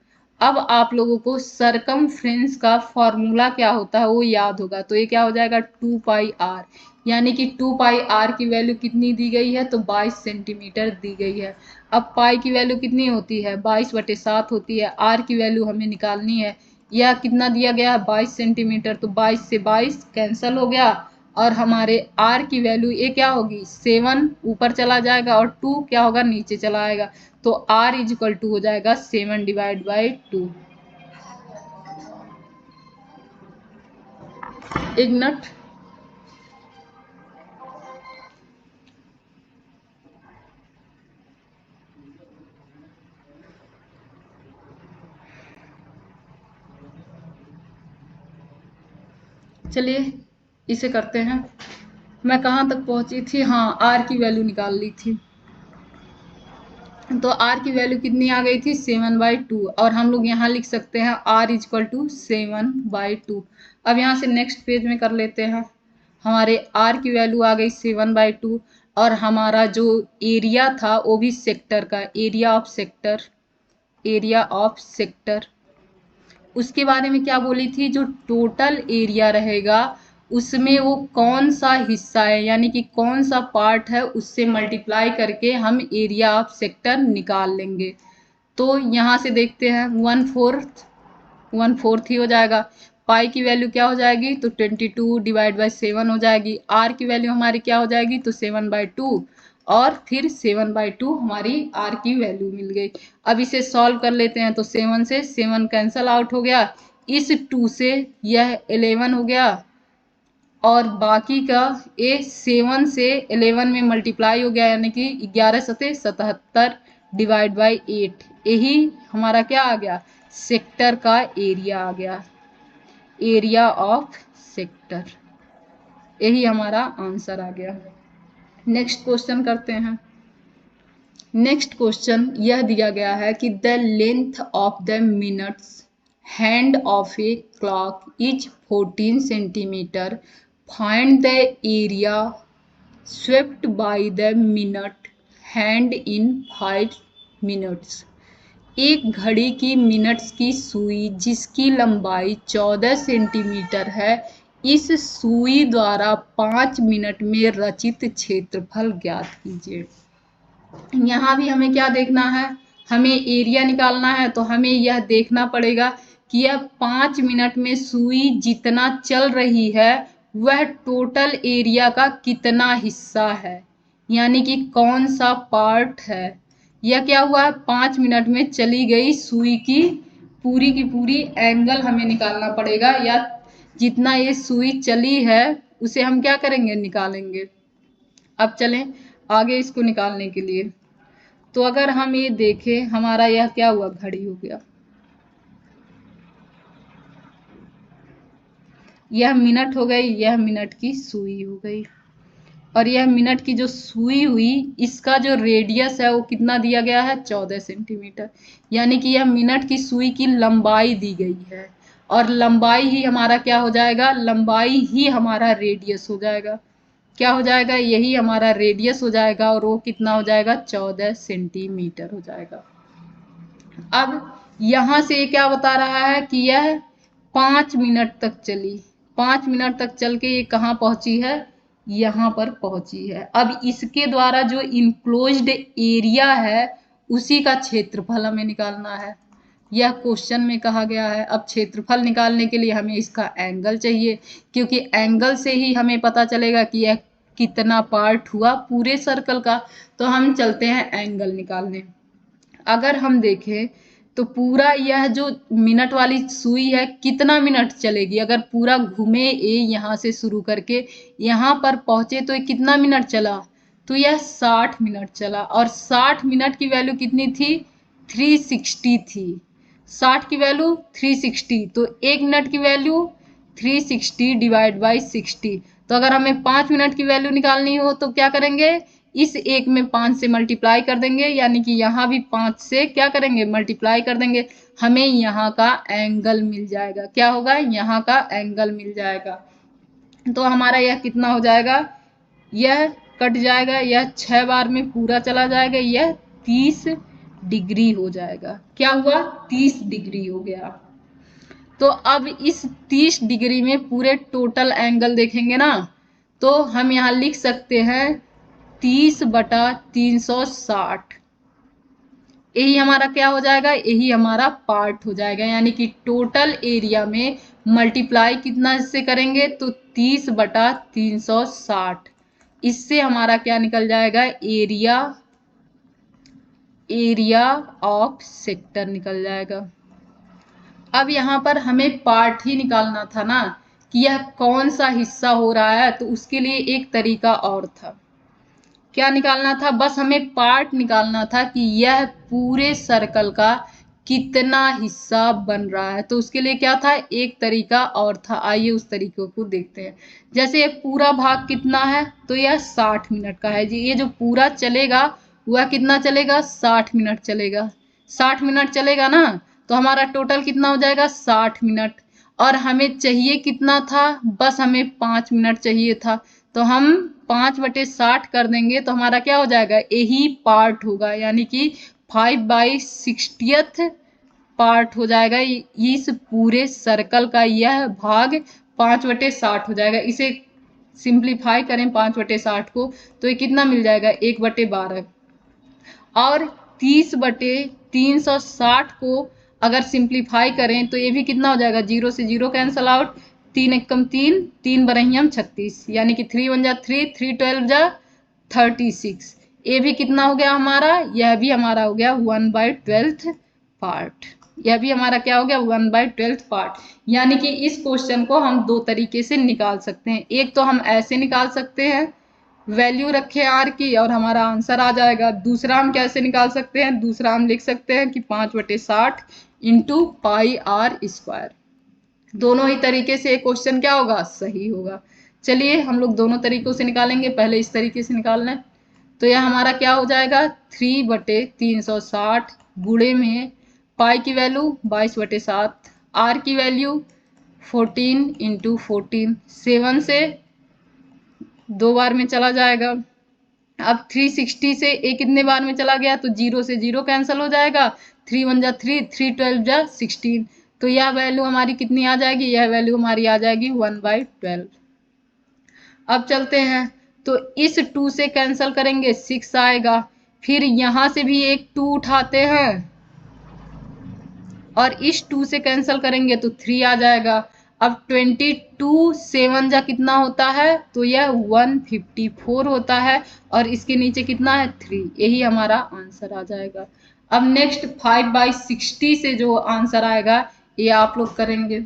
अब आप लोगों को सर्कमफ्रेंस का फॉर्मूला क्या होता है वो याद होगा। तो ये क्या हो जाएगा? 2πr, यानी कि 2πr की वैल्यू कितनी दी गई है? तो 22 सेंटीमीटर दी गई है। अब पाई की वैल्यू कितनी होती है? 22/7 होती है। आर की वैल्यू हमें निकालनी है। यह कितना दिया गया है? 22 सेंटीमीटर। तो 22 से 22 कैंसल हो गया, और हमारे r की वैल्यू ये क्या होगी? 7 ऊपर चला जाएगा और 2 क्या होगा? नीचे चला आएगा। तो r इक्वल टू हो जाएगा 7/2। एक मिनट, चलिए इसे करते हैं। मैं कहाँ तक पहुंची थी? हाँ, r की वैल्यू निकाल ली थी। तो r की वैल्यू कितनी आ गई थी? 7/2। और हम लोग यहाँ लिख सकते हैं r इक्वल टू 7/2। अब यहाँ से नेक्स्ट पेज में कर लेते हैं। हमारे r की वैल्यू आ गई 7/2, और हमारा जो एरिया था वो भी सेक्टर का, एरिया ऑफ सेक्टर। उसके बारे में क्या बोली थी? जो टोटल एरिया रहेगा उसमें वो कौन सा हिस्सा है, यानी कि कौन सा पार्ट है, उससे मल्टीप्लाई करके हम एरिया ऑफ सेक्टर निकाल लेंगे। तो यहाँ से देखते हैं 1/4 ही हो जाएगा। पाई की वैल्यू क्या हो जाएगी? तो 22/7 हो जाएगी। आर की वैल्यू हमारी क्या हो जाएगी? तो 7/2, और फिर 7/2 हमारी आर की वैल्यू मिल गई। अब इसे सॉल्व कर लेते हैं। तो 7 से 7 कैंसल आउट हो गया, इस 2 से यह 11 हो गया, और बाकी का ये 7 से 11 में मल्टीप्लाई हो गया, यानी कि 11×77/8। यही हमारा क्या आ गया? सेक्टर का एरिया आ गया, एरिया ऑफ सेक्टर। यही हमारा आंसर आ गया। नेक्स्ट क्वेश्चन करते हैं। नेक्स्ट क्वेश्चन यह दिया गया है कि the length of the minutes hand of a clock is 14 centimetre, find the area swept by the minute hand in 5 minutes. एक घड़ी की मिनट्स की सुई जिसकी लंबाई 14 सेंटीमीटर है, इस सुई द्वारा 5 मिनट में रचित क्षेत्रफल ज्ञात कीजिए। यहाँ भी हमें क्या देखना है, हमें एरिया निकालना है। तो हमें यह देखना पड़ेगा कि यह 5 मिनट में सुई जितना चल रही है वह टोटल एरिया का कितना हिस्सा है, यानी कि कौन सा पार्ट है। यह क्या हुआ है, 5 मिनट में चली गई सुई की पूरी एंगल हमें निकालना पड़ेगा, या जितना ये सुई चली है उसे हम क्या करेंगे, निकालेंगे। अब चलें आगे इसको निकालने के लिए। तो अगर हम ये देखें, हमारा यह क्या हुआ, घड़ी हो गया, यह मिनट हो गई, यह मिनट की सुई हो गई, और यह मिनट की जो सुई हुई इसका जो रेडियस है वो कितना दिया गया है, 14 सेंटीमीटर। यानी कि यह मिनट की सुई की लंबाई दी गई है, और लंबाई ही हमारा क्या हो जाएगा, लंबाई ही हमारा रेडियस हो जाएगा। क्या हो जाएगा, यही हमारा रेडियस हो जाएगा, और वो कितना हो जाएगा, 14 सेंटीमीटर हो जाएगा। अब यहां से क्या बता रहा है कि यह 5 मिनट तक चली, 5 मिनट तक चल के ये कहाँ पहुंची है, यहाँ पर पहुंची है। अब इसके द्वारा जो इनक्लोज्ड एरिया है उसी का क्षेत्रफल हमें निकालना है, यह क्वेश्चन में कहा गया है। अब क्षेत्रफल निकालने के लिए हमें इसका एंगल चाहिए, क्योंकि एंगल से ही हमें पता चलेगा कि यह कितना पार्ट हुआ पूरे सर्कल का। तो हम चलते हैं एंगल निकालने। अगर हम देखें तो पूरा यह जो मिनट वाली सुई है कितना मिनट चलेगी, अगर पूरा घूमे ए यहाँ से शुरू करके यहाँ पर पहुंचे तो ये कितना मिनट चला, तो यह 60 मिनट चला। और 60 मिनट की वैल्यू कितनी थी, 360 थी। 60 की वैल्यू 360, तो 1 मिनट की वैल्यू 360 डिवाइड बाई 60। तो अगर हमें 5 मिनट की वैल्यू निकालनी हो तो क्या करेंगे, इस एक में 5 से मल्टीप्लाई कर देंगे, यानी कि यहाँ भी 5 से क्या करेंगे, मल्टीप्लाई कर देंगे। हमें यहाँ का एंगल मिल जाएगा, क्या होगा, यहाँ का एंगल मिल जाएगा। तो हमारा यह कितना हो जाएगा, यह कट जाएगा, यह 6 बार में पूरा चला जाएगा, यह 30 डिग्री हो जाएगा। क्या हुआ, 30 डिग्री हो गया। तो अब इस 30 डिग्री में पूरे टोटल एंगल देखेंगे ना, तो हम यहाँ लिख सकते हैं 30/360। यही हमारा क्या हो जाएगा, यही हमारा पार्ट हो जाएगा। यानी कि टोटल एरिया में मल्टीप्लाई कितना से करेंगे, तो 30/360। इससे हमारा क्या निकल जाएगा, एरिया ऑफ सेक्टर निकल जाएगा। अब यहाँ पर हमें पार्ट ही निकालना था ना, कि यह कौन सा हिस्सा हो रहा है, तो उसके लिए एक तरीका और था। क्या निकालना था, बस हमें पार्ट निकालना था कि यह पूरे सर्कल का कितना हिस्सा बन रहा है। तो उसके लिए क्या था, एक तरीका और था। आइए उस तरीके को देखते हैं। जैसे ये पूरा भाग कितना है, तो यह 60 मिनट का है जी। ये जो पूरा चलेगा वह कितना चलेगा, 60 मिनट चलेगा। 60 मिनट चलेगा ना, तो हमारा टोटल कितना हो जाएगा, 60 मिनट। और हमें चाहिए कितना था, बस हमें 5 मिनट चाहिए था। तो हम 5/60 कर देंगे तो हमारा क्या हो जाएगा, यही पार्ट होगा। यानी कि 5/60th पार्ट हो जाएगा। इस पूरे सर्कल का यह भाग 5/60 हो जाएगा। इसे सिंप्लीफाई करें 5/60 को, तो ये कितना मिल जाएगा, 1/12। और 30/360 को अगर सिंप्लीफाई करें तो ये भी कितना हो जाएगा, 0 से 0 कैंसल आउट, 3 एकम 3, 3 बरहियम 36, यानी कि 3 1 जा 3, 3 12 जा 36। ये भी कितना हो गया हमारा, यह भी हमारा हो गया 1/12th पार्ट। यह भी हमारा क्या हो गया, 1/12th पार्ट। यानी कि इस क्वेश्चन को हम दो तरीके से निकाल सकते हैं। एक तो हम ऐसे निकाल सकते हैं, वैल्यू रखे आर की और हमारा आंसर आ जाएगा। दूसरा हम कैसे निकाल सकते हैं, दूसरा हम लिख सकते हैं कि 5/60 इंटू पाई आर स्क्वायर। दोनों ही तरीके से क्वेश्चन क्या होगा, सही होगा। चलिए हम लोग दोनों तरीकों से निकालेंगे। पहले इस तरीके से निकालना है, तो यह हमारा क्या हो जाएगा 3/360 गुणे में पाई की वैल्यू 22/7, आर की वैल्यू 14 × 14, 7 से 2 बार में चला जाएगा। अब 360 से ए कितने बार में चला गया तो 0 से 0 कैंसिल हो जाएगा, 3 1 जा 3, 3 12 जा 16, तो यह वैल्यू हमारी कितनी आ जाएगी, यह वैल्यू हमारी आ जाएगी 1/12। अब चलते हैं तो इस 2 से कैंसिल करेंगे 6 आएगा, फिर यहां से भी एक 2 उठाते हैं और इस 2 से कैंसिल करेंगे तो 3 आ जाएगा। अब 22 7 जा कितना होता है तो यह 154 होता है और इसके नीचे कितना है 3, यही हमारा आंसर आ जाएगा। अब नेक्स्ट 5/60 से जो आंसर आएगा ये आप लोग करेंगे,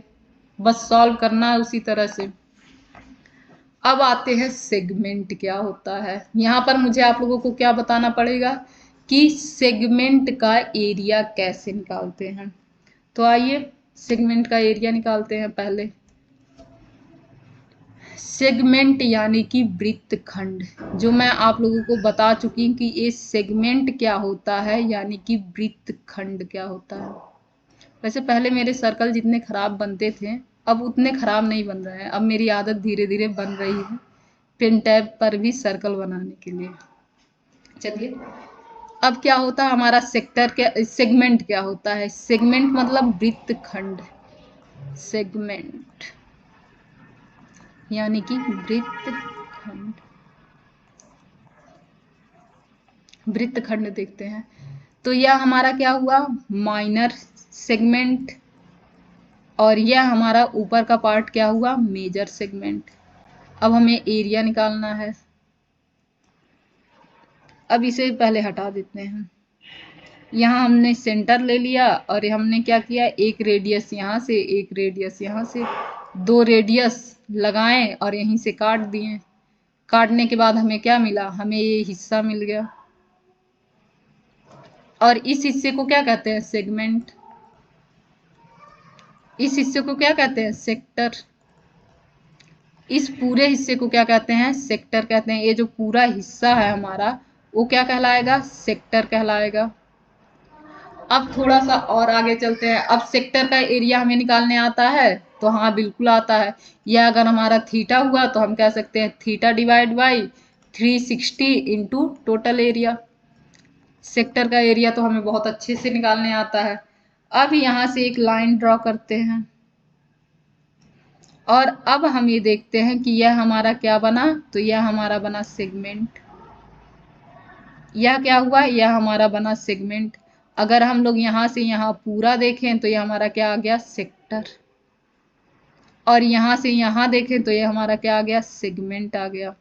बस सॉल्व करना है उसी तरह से। अब आते हैं सेगमेंट क्या होता है। यहाँ पर मुझे आप लोगों को क्या बताना पड़ेगा कि सेगमेंट का एरिया कैसे निकालते हैं। तो आइए सेगमेंट का एरिया निकालते हैं। पहले सेगमेंट यानी कि वृत्तखंड, जो मैं आप लोगों को बता चुकी हूँ कि ये सेगमेंट क्या होता है यानी कि वृत्तखंड क्या होता है। वैसे पहले मेरे सर्कल जितने खराब बनते थे अब उतने खराब नहीं बन रहे हैं, अब मेरी आदत धीरे धीरे बन रही है पेन टैब पर भी सर्कल बनाने के लिए। चलिए अब क्या होता है हमारा सेक्टर क्या, सेगमेंट क्या होता है। सेगमेंट मतलब वृत्तखंड, सेगमेंट यानी कि वृत्तखंड। वृत्तखंड देखते हैं तो यह हमारा क्या हुआ माइनर सेगमेंट और यह हमारा ऊपर का पार्ट क्या हुआ मेजर सेगमेंट। अब हमें एरिया निकालना है, अब इसे पहले हटा देते हैं। यहाँ हमने सेंटर ले लिया और हमने क्या किया एक रेडियस यहाँ से एक रेडियस यहाँ से, 2 रेडियस लगाएं और यहीं से काट दिए। काटने के बाद हमें क्या मिला, हमें ये हिस्सा मिल गया और इस हिस्से को क्या कहते हैं सेगमेंट, इस हिस्से को क्या कहते हैं सेक्टर, इस पूरे हिस्से को क्या कहते हैं सेक्टर कहते हैं। ये जो पूरा हिस्सा है हमारा वो क्या कहलाएगा सेक्टर कहलाएगा। अब थोड़ा सा और आगे चलते हैं। अब सेक्टर का एरिया हमें निकालने आता है तो हाँ बिल्कुल आता है। यह अगर हमारा थीटा हुआ तो हम कह सकते हैं theta divide by 360 into total area. Sector का एरिया तो हमें बहुत अच्छे से निकालने आता है। अब यहाँ से एक लाइन ड्रॉ करते हैं और अब हम ये देखते हैं कि यह हमारा क्या बना, तो यह हमारा बना सेगमेंट। यह क्या हुआ, यह हमारा बना सेगमेंट। अगर हम लोग यहाँ से यहाँ पूरा देखें तो यह हमारा क्या आ गया सेक्टर, और यहाँ से यहाँ देखें तो यह हमारा क्या आ गया सेगमेंट आ गया।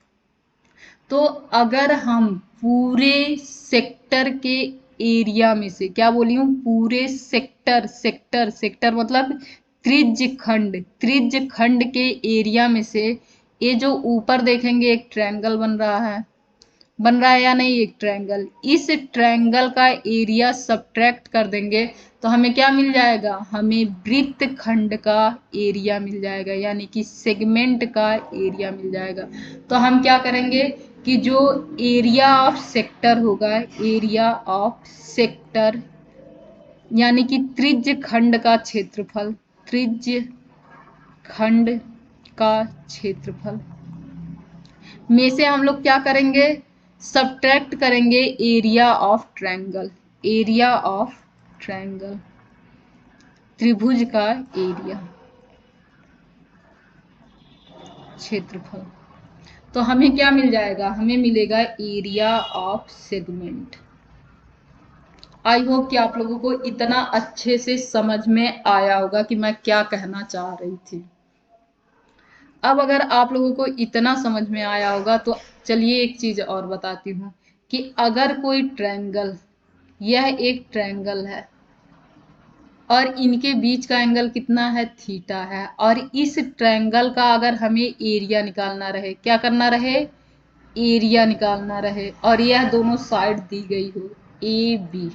तो अगर हम पूरे सेक्टर के एरिया में से, क्या बोली हूँ पूरे सेक्टर, सेक्टर सेक्टर मतलब त्रिज्य खंड, त्रिज्य खंड के एरिया में से ये जो ऊपर देखेंगे एक ट्रायंगल बन रहा है या नहीं एक ट्रायंगल, इस ट्रायंगल का एरिया सब्ट्रैक्ट कर देंगे तो हमें क्या मिल जाएगा, हमें वृत्तखंड का एरिया मिल जाएगा यानी कि सेगमेंट का एरिया मिल जाएगा। तो हम क्या करेंगे कि जो एरिया ऑफ सेक्टर होगा, एरिया ऑफ सेक्टर यानी कि त्रिज्य खंड का क्षेत्रफल, त्रिज्य खंड का क्षेत्रफल में से हम लोग क्या करेंगे सब्ट्रैक्ट करेंगे area of triangle, area of triangle त्रिभुज का एरिया क्षेत्रफल। तो हमें क्या मिल जाएगा, हमें मिलेगा area of segment. I hope कि आप लोगों को इतना अच्छे से समझ में आया होगा कि मैं क्या कहना चाह रही थी। अब अगर आप लोगों को इतना समझ में आया होगा तो चलिए एक चीज और बताती हूँ कि अगर कोई ट्रायंगल, यह एक ट्रायंगल है और इनके बीच का एंगल कितना है थीटा है, और इस ट्रायंगल का अगर हमें एरिया निकालना रहे, क्या करना रहे एरिया निकालना रहे, और यह दोनों साइड दी गई हो ए बी,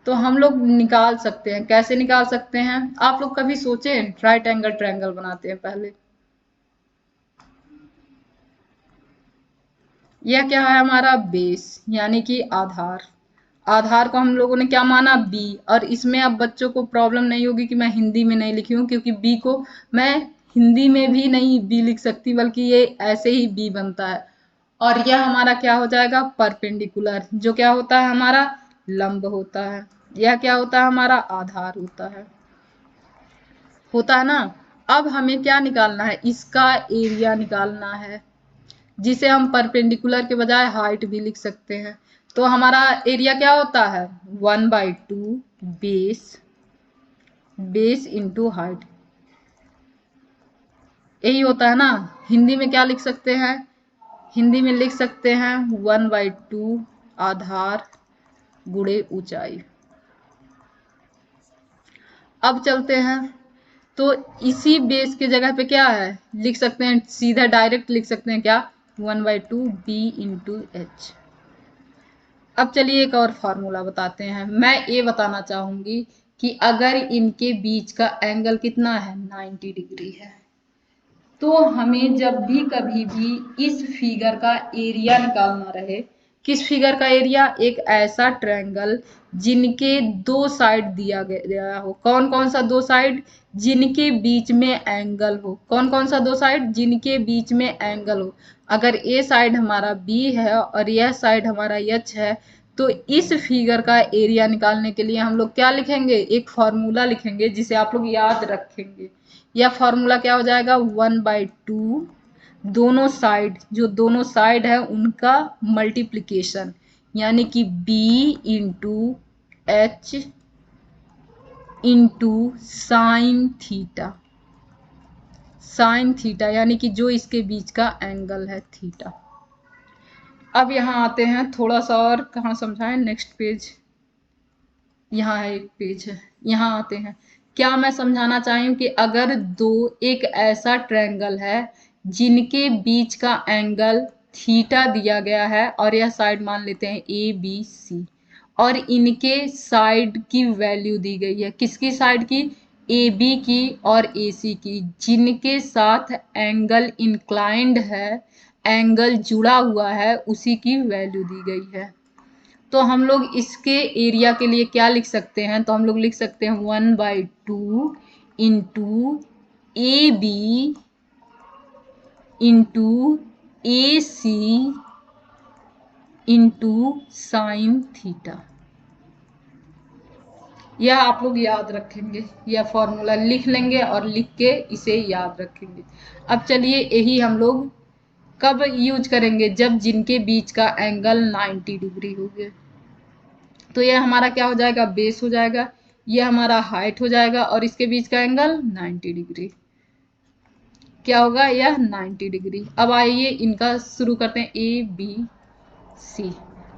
तो हम लोग निकाल सकते हैं। कैसे निकाल सकते हैं, आप लोग कभी सोचे राइट एंगल ट्रायंगल बनाते हैं पहले, यह क्या है हमारा बेस यानी कि आधार। आधार को हम लोगों ने क्या माना बी, और इसमें अब बच्चों को प्रॉब्लम नहीं होगी कि मैं हिंदी में नहीं लिखी हूँ, क्योंकि बी को मैं हिंदी में भी नहीं बी लिख सकती, बल्कि ये ऐसे ही बी बनता है। और यह हमारा क्या हो जाएगा परपेंडिकुलर, जो क्या होता है हमारा लंब होता है। यह क्या होता है हमारा आधार होता है ना। अब हमें क्या निकालना है, इसका एरिया निकालना है, जिसे हम परपेंडिकुलर के बजाय हाइट भी लिख सकते हैं। तो हमारा एरिया क्या होता है 1/2 बेस इंटू हाइट, यही होता है ना। हिंदी में क्या लिख सकते हैं, हिंदी में लिख सकते हैं 1/2 आधार गुणे ऊंचाई। अब चलते हैं, तो इसी बेस के जगह पे क्या है लिख सकते हैं, सीधा डायरेक्ट लिख सकते हैं क्या 1/2 बी इंटू एच। अब चलिए एक और फार्मूला बताते हैं। मैं ये बताना चाहूंगी कि अगर इनके बीच का एंगल कितना है 90 डिग्री है, तो हमें जब भी कभी भी इस फिगर का एरिया निकालना रहे, किस फिगर का एरिया, एक ऐसा ट्रायंगल जिनके दो साइड दिया गया हो। कौन कौन सा दो साइड, जिनके बीच में एंगल हो। कौन कौन सा दो साइड, जिनके बीच में एंगल हो। अगर ए साइड हमारा बी है और यह साइड हमारा एच है, तो इस फिगर का एरिया निकालने के लिए हम लोग क्या लिखेंगे, एक फॉर्मूला लिखेंगे जिसे आप लोग याद रखेंगे। यह फॉर्मूला क्या हो जाएगा 1/2 दोनों साइड, जो दोनों साइड है उनका मल्टीप्लिकेशन, यानी कि b into H into sine theta यानी कि जो इसके बीच का एंगल है थीटा। अब यहाँ आते हैं, थोड़ा सा और कहाँ समझाएं, नेक्स्ट पेज, यहाँ है एक पेज है, यहाँ आते हैं। क्या मैं समझाना चाही हूँ कि अगर एक ऐसा ट्रायंगल है जिनके बीच का एंगल थीटा दिया गया है, और यह साइड मान लेते हैं ए बी सी, और इनके साइड की वैल्यू दी गई है, किसकी साइड की, ए बी की और ए सी की, जिनके साथ एंगल इंक्लाइंड है, एंगल जुड़ा हुआ है, उसी की वैल्यू दी गई है। तो हम लोग इसके एरिया के लिए क्या लिख सकते हैं, तो हम लोग लिख सकते हैं 1/2 into A B into A C into sine theta. यह आप लोग याद रखेंगे, यह फॉर्मूला लिख लेंगे और लिख के इसे याद रखेंगे। अब चलिए यही हम लोग कब यूज करेंगे, जब जिनके बीच का एंगल 90 डिग्री हो गए। तो यह हमारा क्या हो जाएगा बेस हो जाएगा, यह हमारा हाइट हो जाएगा, और इसके बीच का एंगल 90 डिग्री क्या होगा, यह 90 डिग्री। अब आइए इनका शुरू करते हैं ए बी सी।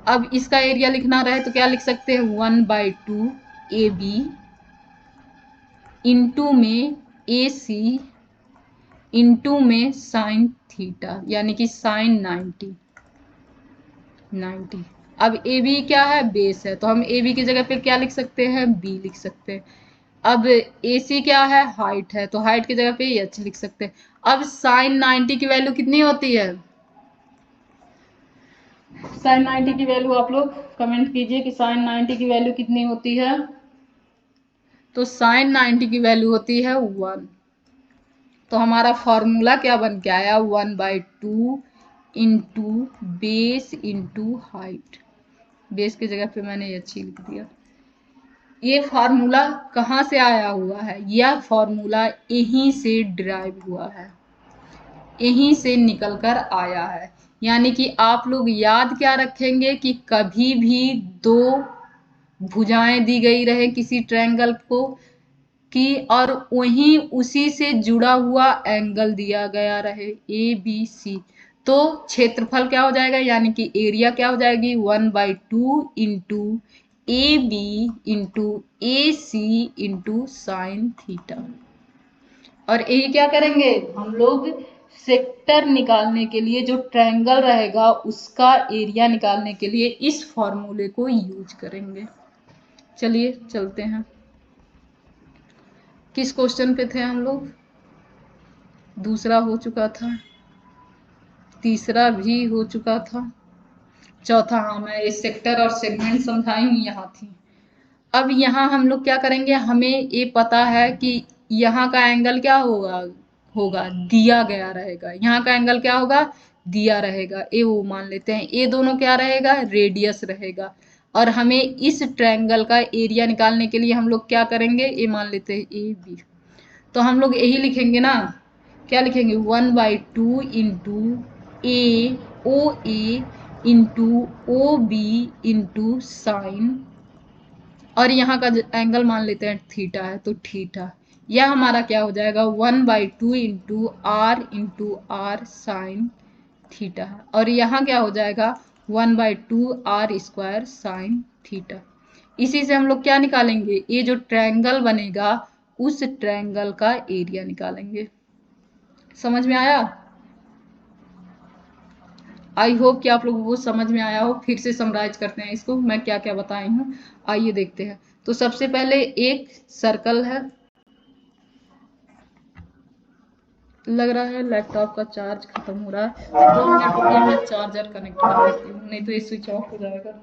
अब इसका एरिया लिखना रहे तो क्या लिख सकते हैं 1/2 ए बी इंटू में ए सी इंटू में साइन थीटा यानी कि साइन 90। अब ए बी क्या है बेस है, तो हम ए बी की जगह पे क्या लिख सकते हैं बी लिख सकते हैं। अब ए सी क्या है हाइट है, तो हाइट की जगह पे एच लिख सकते हैं। अब साइन 90 की वैल्यू कितनी होती है, साइन 90 की वैल्यू आप लोग कमेंट कीजिए कि साइन 90 की वैल्यू कितनी होती है। तो साइन 90 की वैल्यू होती है 1। तो हमारा फॉर्मूला क्या बन के आया 1/2 into base into height. Base की जगह पे मैंने एच लिख दिया। ये फार्मूला कहाँ से आया हुआ है, यह फार्मूला यहीं से डिराइव हुआ है, यहीं से निकल कर आया है। यानी कि आप लोग याद क्या रखेंगे कि कभी भी दो भुजाएं दी गई रहे किसी ट्रायंगल को की, और वहीं उसी से जुड़ा हुआ एंगल दिया गया रहे ए बी सी, तो क्षेत्रफल क्या हो जाएगा यानी कि एरिया क्या हो जाएगी 1/2 into A B into A C into sine theta. और यही क्या करेंगे हम लोग सेक्टर निकालने के लिए, जो ट्रायंगल रहेगा उसका एरिया निकालने के लिए इस फॉर्मूले को यूज करेंगे। चलिए चलते हैं, किस क्वेश्चन पे थे हम लोग, दूसरा हो चुका था। तीसरा भी हो चुका था, चौथा, हाँ मैं ये सेक्टर और सेगमेंट समझाई हूँ, यहाँ थी। अब यहाँ हम लोग क्या करेंगे, हमें ये पता है कि यहाँ का एंगल क्या होगा, दिया गया रहेगा। यहाँ का एंगल क्या होगा, दिया रहेगा, ए वो मान लेते हैं। ये दोनों क्या रहेगा, रेडियस रहेगा। और हमें इस ट्रायंगल का एरिया निकालने के लिए हम लोग क्या करेंगे, ये मान लेते हैं ए बी। तो हम लोग यही लिखेंगे ना, क्या लिखेंगे, 1/2 into A O A into O B into sine, और यहाँ का एंगल मान लेते हैं थीटा है, तो थीटा, यह हमारा क्या हो जाएगा, 1/2 इंटू आर साइन थीटा, और यहाँ क्या हो जाएगा 1/2 आर स्क्वायर साइन थीटा। इसी से हम लोग क्या निकालेंगे, ये जो ट्रायंगल बनेगा उस ट्रायंगल का एरिया निकालेंगे। समझ में आया? आई होप कि आप लोगों को समझ में आया हो। फिर से समराइज करते हैं इसको, मैं क्या क्या बताई हूँ, आइए देखते हैं। तो सबसे पहले एक सर्कल है, लग रहा है लैपटॉप का चार्ज खत्म हो रहा है, 2 मिनट रुकिए, मैं चार्जर कनेक्ट कर देती हूँ, नहीं तो ये स्विच ऑफ हो जाएगा।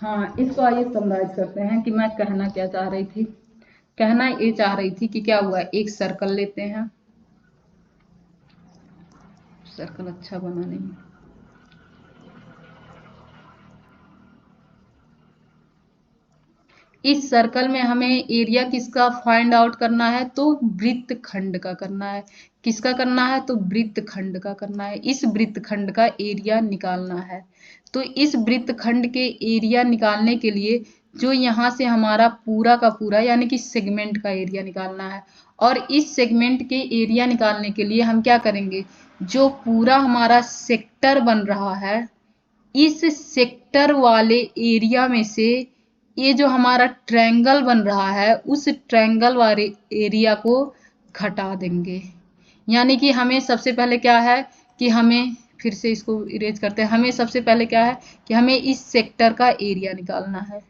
हाँ, इसको आइए समराइज करते हैं कि मैं कहना क्या चाह रही थी। कहना ये चाह रही थी कि क्या हुआ, एक सर्कल लेते हैं, सर्कल अच्छा बना नहीं, इस सर्कल में हमें एरिया किसका फाइंड आउट करना है, तो वृत्तखंड का करना है। किसका करना है, तो वृत्तखंड का करना है। इस वृत्तखंड का एरिया निकालना है। तो इस वृत्तखंड के एरिया निकालने के लिए जो यहाँ से हमारा पूरा का पूरा यानी कि सेगमेंट का एरिया निकालना है, और इस सेगमेंट के एरिया निकालने के लिए हम क्या करेंगे, जो पूरा हमारा सेक्टर बन रहा है, इस सेक्टर वाले एरिया में से ये जो हमारा ट्रायंगल बन रहा है उस ट्रायंगल वाले एरिया को घटा देंगे। यानी कि हमें सबसे पहले क्या है कि हमें, फिर से इसको इरेज करते हैं, हमें सबसे पहले क्या है कि हमें इस सेक्टर का एरिया निकालना है।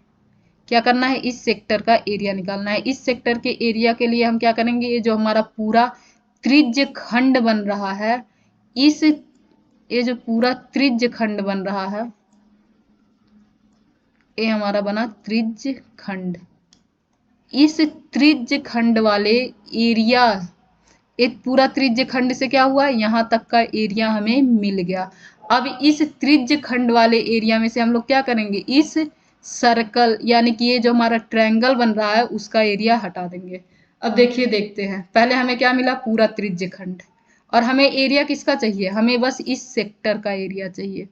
क्या करना है, इस सेक्टर का एरिया निकालना है। इस सेक्टर के एरिया के लिए हम क्या करेंगे, ये जो हमारा पूरा त्रिज्य खंड बन रहा है, इस ये जो पूरा त्रिज्य खंड बन रहा है, ये हमारा बना त्रिज्य खंड। इस त्रिज्य खंड वाले एरिया, एक पूरा त्रिज्य खंड से क्या हुआ, यहाँ तक का एरिया हमें मिल गया। अब इस त्रिज्य खंड वाले एरिया में से हम लोग क्या करेंगे, इस सर्कल यानी कि ये जो हमारा ट्रायंगल बन रहा है उसका एरिया हटा देंगे। अब देखिए, देखते हैं, पहले हमें क्या मिला, पूरा त्रिज्य खंड, और हमें एरिया किसका चाहिए, हमें बस इस सेक्टर का एरिया चाहिए।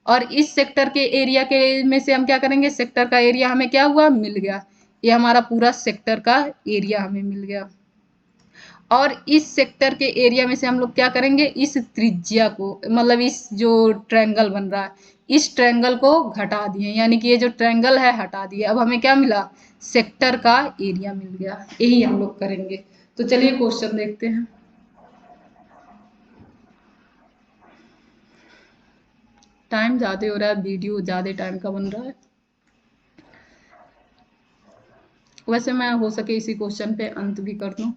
और इस सेक्टर के एरिया के में से हम क्या करेंगे, सेक्टर का एरिया हमें क्या हुआ, मिल गया। ये हमारा पूरा सेक्टर का एरिया हमें मिल गया। और इस सेक्टर के एरिया में से हम लोग क्या करेंगे, इस त्रिज्या को, मतलब इस जो ट्रायंगल बन रहा है, इस ट्रायंगल को घटा दिए, यानी कि ये जो ट्रायंगल है हटा दिए। अब हमें क्या मिला, सेक्टर का एरिया मिल गया। यही हम लोग करेंगे। तो चलिए क्वेश्चन देखते हैं। टाइम ज़्यादा हो रहा है, वीडियो ज़्यादा टाइम का बन रहा है। वैसे मैं हो सके इसी क्वेश्चन पे अंत भी कर दूं,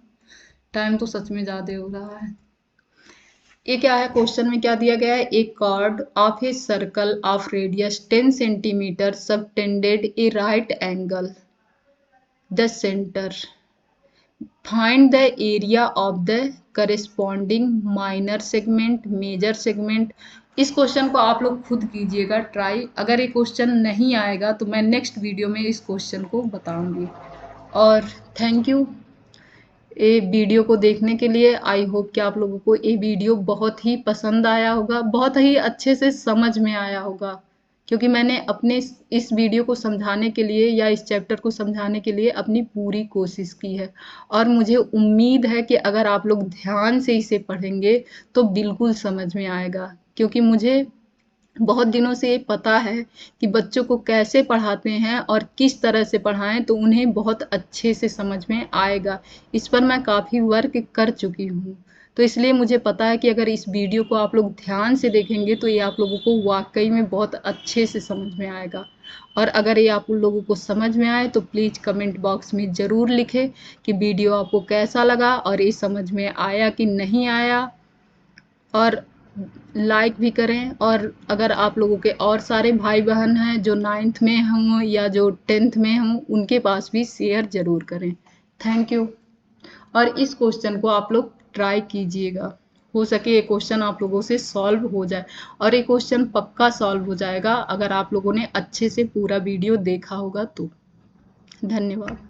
टाइम तो सच में ज़्यादा हो रहा है। ये क्या है, क्वेश्चन में क्या दिया गया है, एक chord of a circle of radius 10 centimetre subtended a right angle the centre, find the area of the corresponding minor segment major segment. इस क्वेश्चन को आप लोग खुद कीजिएगा ट्राई। अगर ये क्वेश्चन नहीं आएगा तो मैं नेक्स्ट वीडियो में इस क्वेश्चन को बताऊंगी। और थैंक यू ये वीडियो को देखने के लिए। आई होप कि आप लोगों को ये वीडियो बहुत ही पसंद आया होगा, बहुत ही अच्छे से समझ में आया होगा, क्योंकि मैंने अपने इस वीडियो को समझाने के लिए या इस चैप्टर को समझाने के लिए अपनी पूरी कोशिश की है। और मुझे उम्मीद है कि अगर आप लोग ध्यान से इसे पढ़ेंगे तो बिल्कुल समझ में आएगा, क्योंकि मुझे बहुत दिनों से ये पता है कि बच्चों को कैसे पढ़ाते हैं और किस तरह से पढ़ाएं तो उन्हें बहुत अच्छे से समझ में आएगा। इस पर मैं काफ़ी वर्क कर चुकी हूँ। तो इसलिए मुझे पता है कि अगर इस वीडियो को आप लोग ध्यान से देखेंगे तो ये आप लोगों को वाक़ई में बहुत अच्छे से समझ में आएगा। और अगर ये आप लोगों को समझ में आए तो प्लीज़ कमेंट बॉक्स में ज़रूर लिखें कि वीडियो आपको कैसा लगा और ये समझ में आया कि नहीं आया। और लाइक भी करें। और अगर आप लोगों के और सारे भाई बहन हैं जो 9th में हों या जो 10th में हों उनके पास भी शेयर ज़रूर करें। Thank you. और इस क्वेश्चन को आप लोग ट्राई कीजिएगा, हो सके ये क्वेश्चन आप लोगों से सॉल्व हो जाए। और ये क्वेश्चन पक्का सॉल्व हो जाएगा अगर आप लोगों ने अच्छे से पूरा वीडियो देखा होगा तो। धन्यवाद।